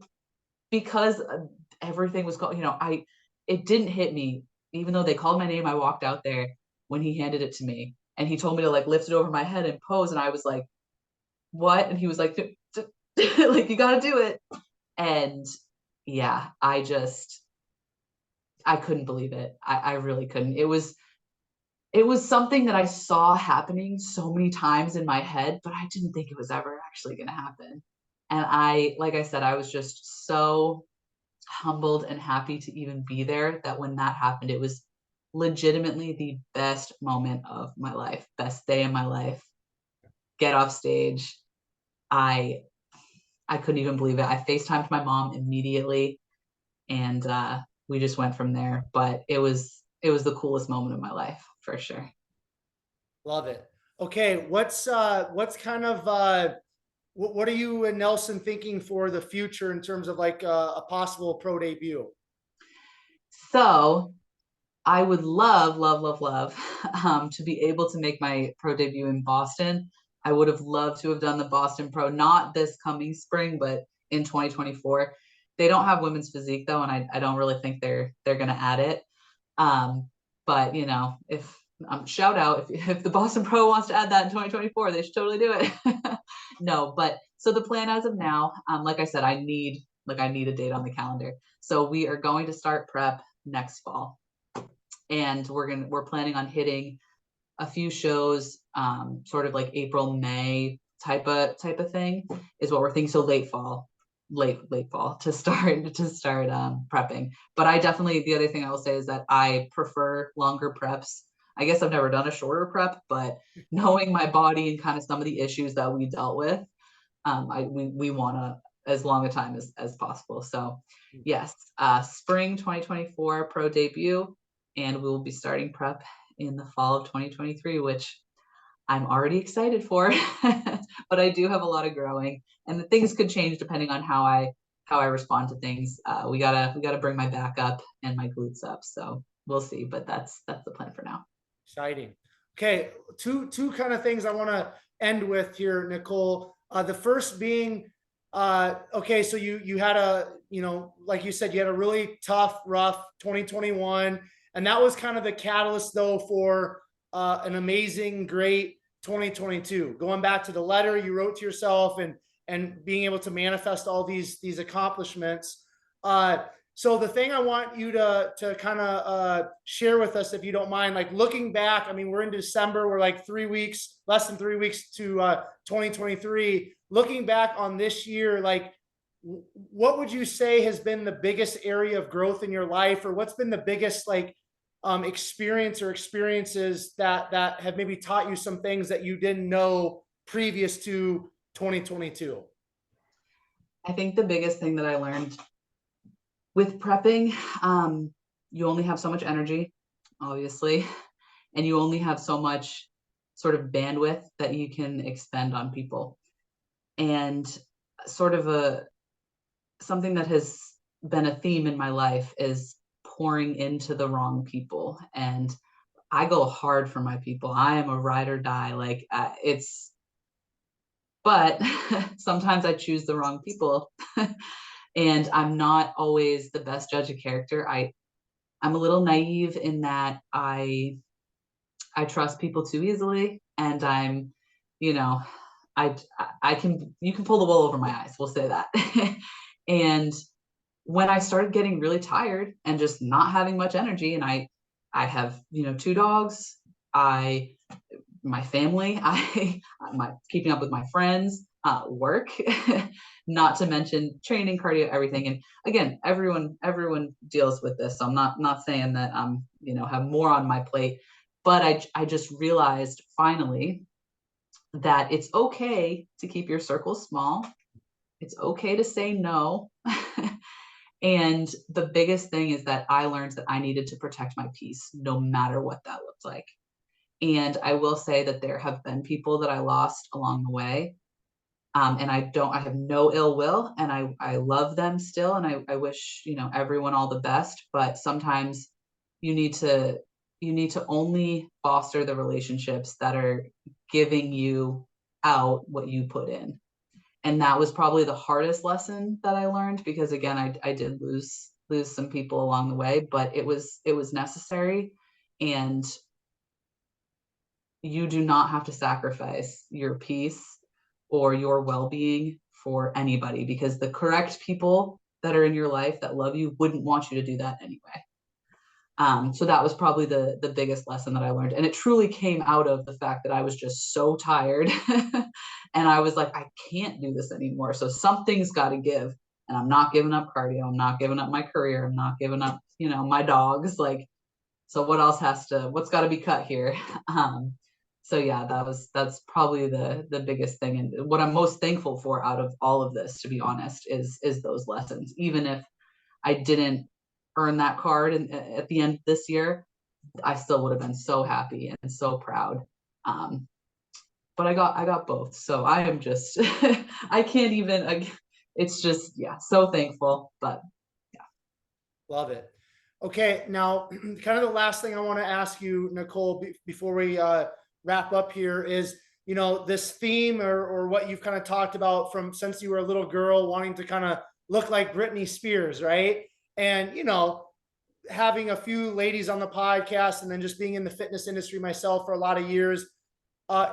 because everything was going, it didn't hit me, even though they called my name, I walked out there when he handed it to me and he told me to like lift it over my head and pose. And I was like, what? And he was like, like, you got to do it. And yeah, I couldn't believe it. I really couldn't. It was something that I saw happening so many times in my head, but I didn't think it was ever actually going to happen. And like I said, I was just so humbled and happy to even be there that when that happened, it was legitimately the best moment of my life, best day of my life. Get off stage. I I couldn't even believe it. I FaceTimed my mom immediately and we just went from there. But it was the coolest moment of my life for sure. Love it. Okay, what's kind of what are you and Nelson thinking for the future in terms of like a possible pro debut? So I would love, love, love, love to be able to make my pro debut in Boston. I would have loved to have done the Boston Pro, not this coming spring, but in 2024. They don't have women's physique though, and I don't really think they're gonna add it. But if shout out if the Boston Pro wants to add that in 2024, they should totally do it. No, but so the plan as of now, like I said, I need a date on the calendar. So we are going to start prep next fall and we're planning on hitting a few shows, sort of like April, May type of thing is what we're thinking. So late fall to start prepping. But the other thing I will say is that I prefer longer preps. I guess I've never done a shorter prep, but knowing my body and kind of some of the issues that we dealt with, we want to as long a time as possible. So yes, spring 2024 pro debut, and we will be starting prep in the fall of 2023, which I'm already excited for. But I do have a lot of growing, and the things could change depending on how I respond to things. We gotta bring my back up and my glutes up, so we'll see. But that's the plan for now. Exciting. Okay, two kind of things I want to end with here, Nicole. The first being, okay, so you had like you said, you had a really tough, rough 2021, and that was kind of the catalyst though for an amazing, great 2022. Going back to the letter you wrote to yourself and being able to manifest all these accomplishments. So the thing I want you to kind of share with us, if you don't mind, like looking back, I mean, we're in December, we're like less than 3 weeks to 2023. Looking back on this year, like what would you say has been the biggest area of growth in your life, or what's been the biggest like experience or experiences that have maybe taught you some things that you didn't know previous to 2022? I think the biggest thing that I learned with prepping, you only have so much energy, obviously, and you only have so much sort of bandwidth that you can expend on people. And sort of something that has been a theme in my life is pouring into the wrong people. And I go hard for my people. I am a ride or die. Like but sometimes I choose the wrong people. And I'm not always the best judge of character. I'm a little naive in that I trust people too easily, and I'm, you know, I you can pull the wool over my eyes. We'll say that. And when I started getting really tired and just not having much energy, and I have, 2 dogs, my family, my keeping up with my friends, work, not to mention training, cardio, everything. And again, everyone deals with this. So I'm not saying that I'm, have more on my plate, but I just realized finally that it's okay to keep your circle small. It's okay to say no. And the biggest thing is that I learned that I needed to protect my peace no matter what that looked like. And I will say that there have been people that I lost along the way. And I have no ill will, and I love them still. And I wish, everyone all the best, but sometimes you need to, only foster the relationships that are giving you out what you put in. And that was probably the hardest lesson that I learned, because again, I did lose some people along the way, but it was necessary. And you do not have to sacrifice your peace or your well-being for anybody, because the correct people that are in your life that love you wouldn't want you to do that anyway. So that was probably the biggest lesson that I learned. And it truly came out of the fact that I was just so tired and I was like, I can't do this anymore. So something's got to give. And I'm not giving up cardio. I'm not giving up my career. I'm not giving up, my dogs. Like, so what's got to be cut here? So yeah, that's probably the biggest thing. And what I'm most thankful for out of all of this, to be honest, is those lessons. Even if I didn't earn that card at the end of this year, I still would have been so happy and so proud. But I got both. So I am just, I can't even, it's just, yeah, so thankful, but yeah. Love it. Okay. Now, kind of the last thing I want to ask you, Nicole, before we wrap up here is, this theme or what you've kind of talked about from since you were a little girl wanting to kind of look like Britney Spears, right? And, having a few ladies on the podcast and then just being in the fitness industry myself for a lot of years,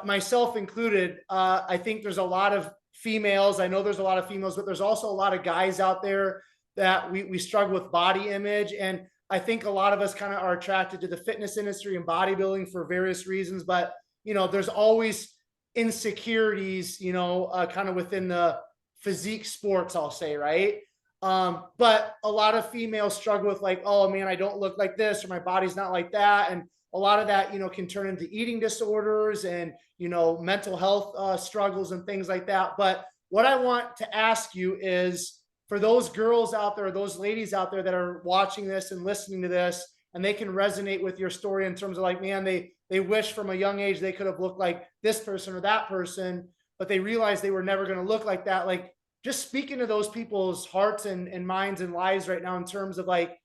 myself included, I think there's a lot of females. I know there's a lot of females, but there's also a lot of guys out there that we struggle with body image. And I think a lot of us kind of are attracted to the fitness industry and bodybuilding for various reasons, but there's always insecurities, kind of within the physique sports, I'll say, right? But a lot of females struggle with like, oh man, I don't look like this, or my body's not like that. And a lot of that, can turn into eating disorders and, mental health struggles and things like that. But what I want to ask you is, for those girls out there, those ladies out there that are watching this and listening to this, and they can resonate with your story in terms of like, man, they wish from a young age they could have looked like this person or that person, but they realized they were never going to look like that. Like, just speaking to those people's hearts and minds and lives right now in terms of like,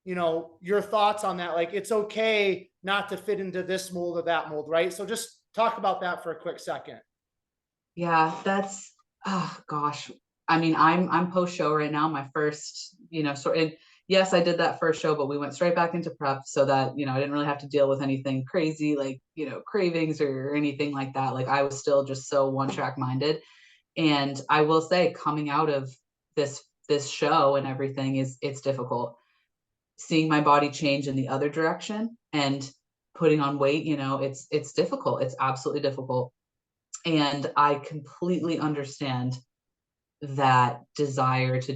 your thoughts on that. Like, it's okay not to fit into this mold or that mold, right? So just talk about that for a quick second. Yeah, that's, oh gosh. I mean, I'm post show right now, my first, and yes, I did that first show, but we went straight back into prep so that, I didn't really have to deal with anything crazy, like, cravings or anything like that. Like, I was still just so one track minded. And I will say, coming out of this show and everything it's difficult. Seeing my body change in the other direction and putting on weight, it's difficult. It's absolutely difficult. And I completely understand that desire to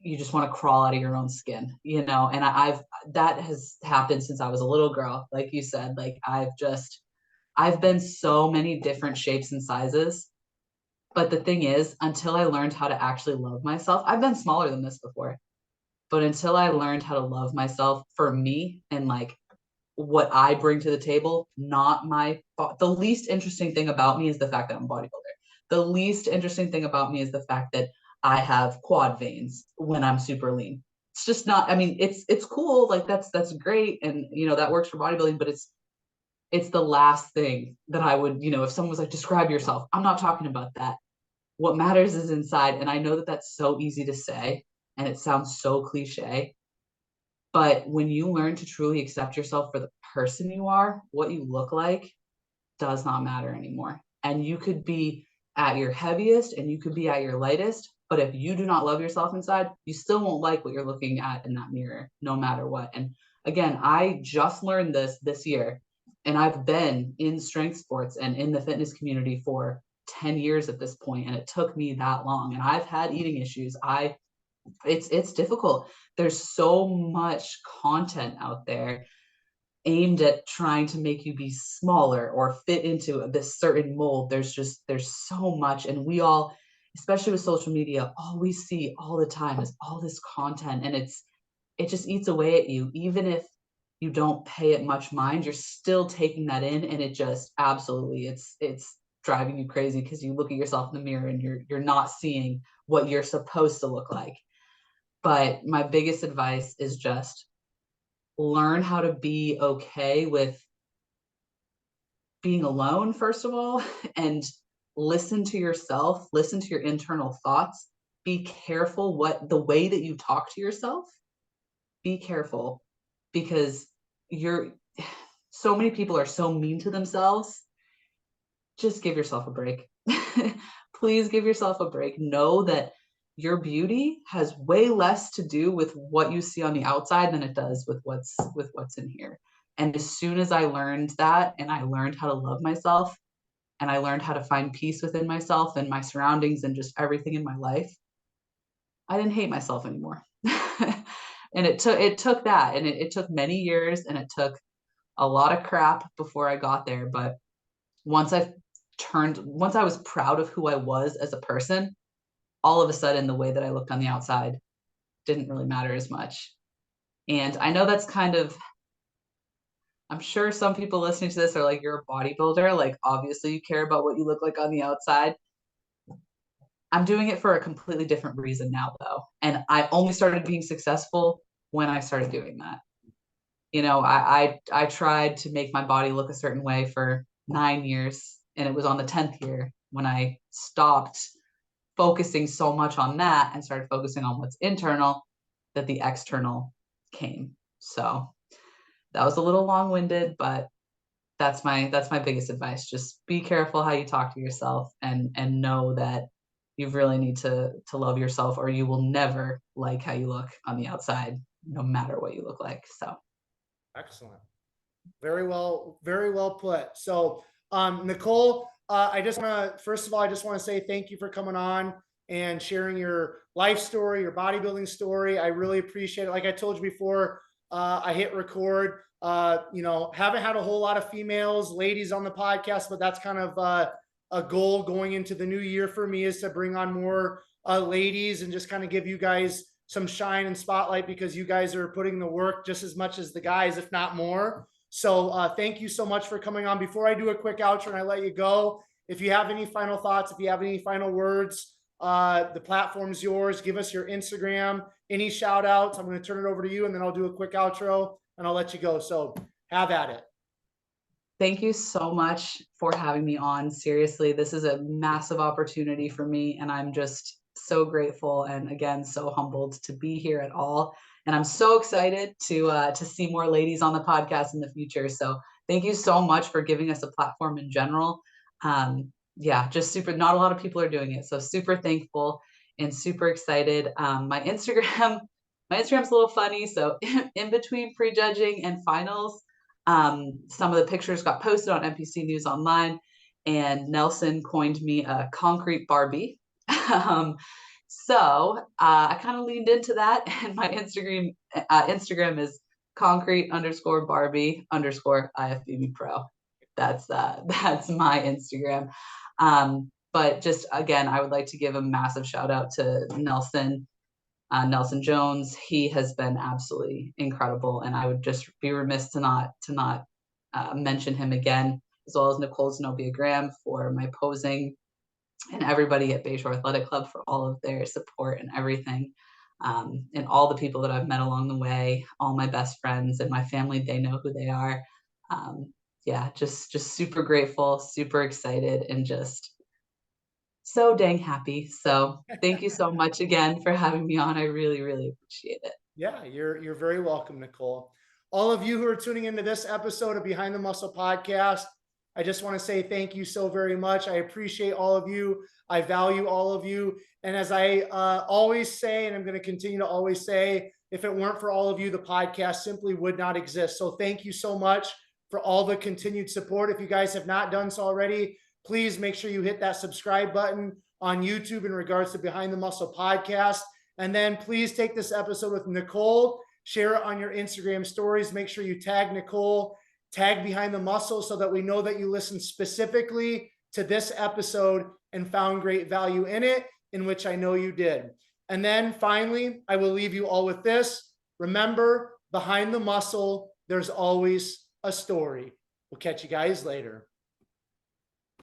you just want to crawl out of your own skin, and that has happened since I was a little girl. Like you said, like I've been so many different shapes and sizes, But the thing is, until I learned how to actually love myself, I've been smaller than this before, but until I learned how to love myself for me and like what I bring to the table, not the least interesting thing about me is the fact that I'm a bodybuilder. The least interesting thing about me is the fact that I have quad veins when I'm super lean. It's just not, I mean, it's cool. Like that's great. And that works for bodybuilding, but it's the last thing that I would, if someone was like, describe yourself, I'm not talking about that. What matters is inside. And I know that that's so easy to say and it sounds so cliche, but when you learn to truly accept yourself for the person you are, what you look like does not matter anymore. And you could be at your heaviest and you could be at your lightest, but if you do not love yourself inside, you still won't like what you're looking at in that mirror, no matter what. And again, I just learned this year, and I've been in strength sports and in the fitness community for 10 years at this point, and it took me that long. And I've had eating issues. It's difficult. There's so much content out there aimed at trying to make you be smaller or fit into this certain mold. There's so much, and we all, especially with social media, all we see all the time is all this content, and it just eats away at you. Even if you don't pay it much mind, you're still taking that in, and it just absolutely it's driving you crazy because you look at yourself in the mirror and you're not seeing what you're supposed to look like. But my biggest advice is just learn how to be okay with being alone, first of all, and listen to yourself, listen to your internal thoughts. Be careful the way that you talk to yourself. Be careful, because so many people are so mean to themselves. Just give yourself a break. Please give yourself a break. Know that your beauty has way less to do with what you see on the outside than it does with what's in here. And as soon as I learned that, and I learned how to love myself, and I learned how to find peace within myself and my surroundings and just everything in my life, I didn't hate myself anymore. And it took that, and it took many years, and it took a lot of crap before I got there. But once I was proud of who I was as a person, all of a sudden the way that I looked on the outside didn't really matter as much. And I know that's I'm sure some people listening to this are like, you're a bodybuilder, like obviously you care about what you look like on the outside. I'm doing it for a completely different reason now, though. And I only started being successful when I started doing that. I tried to make my body look a certain way for 9 years, and it was on the 10th year when I stopped focusing so much on that and started focusing on what's internal, that the external came. So that was a little long-winded, but that's my biggest advice. Just be careful how you talk to yourself, and know that you really need to love yourself, or you will never like how you look on the outside, no matter what you look like. So excellent. Very well put. So, Nicole, I just want to, first of all, I just want to say thank you for coming on and sharing your life story, your bodybuilding story. I really appreciate it. Like I told you before, I hit record. Haven't had a whole lot of ladies on the podcast, but that's kind of a goal going into the new year for me, is to bring on more ladies and just kind of give you guys some shine and spotlight, because you guys are putting the work just as much as the guys, if not more. So thank you so much for coming on. Before I do a quick outro and I let you go, if you have any final thoughts, if you have any final words, the platform's yours. Give us your Instagram, any shout outs. I'm going to turn it over to you, and then I'll do a quick outro and I'll let you go. So have at it. Thank you so much for having me on. Seriously, this is a massive opportunity for me, and I'm just so grateful, and again, so humbled to be here at all. And I'm so excited to see more ladies on the podcast in the future. So thank you so much for giving us a platform in general. Just super, not a lot of people are doing it. So super thankful and super excited. My Instagram's a little funny. So in between prejudging and finals, some of the pictures got posted on NPC News Online, and Nelson coined me a concrete Barbie. So I kind of leaned into that, and my Instagram is concrete_Barbie_IFBB Pro. That's my Instagram. But just again, I would like to give a massive shout out to Nelson Jones. He has been absolutely incredible, and I would just be remiss to not mention him again, as well as Nicole Zenobia Graham for my posing, and everybody at Bayshore Athletic Club for all of their support and everything. And all the people that I've met along the way, all my best friends and my family, they know who they are. Yeah, just super grateful, super excited, and just so dang happy. So thank you so much again for having me on. I really, really appreciate it. Yeah, you're very welcome, Nicole. All of you who are tuning into this episode of Behind the Muscle podcast, I just want to say thank you so very much. I appreciate all of you. I value all of you. And as I always say, and I'm going to continue to always say, if it weren't for all of you, the podcast simply would not exist. So thank you so much for all the continued support. If you guys have not done so already, please make sure you hit that subscribe button on YouTube in regards to Behind the Muscle podcast. And then please take this episode with Nicole, share it on your Instagram stories. Make sure you tag Nicole, tag Behind the Muscle, so that we know that you listened specifically to this episode and found great value in it, in which I know you did. And then finally, I will leave you all with this. Remember, behind the muscle, there's always a story. We'll catch you guys later.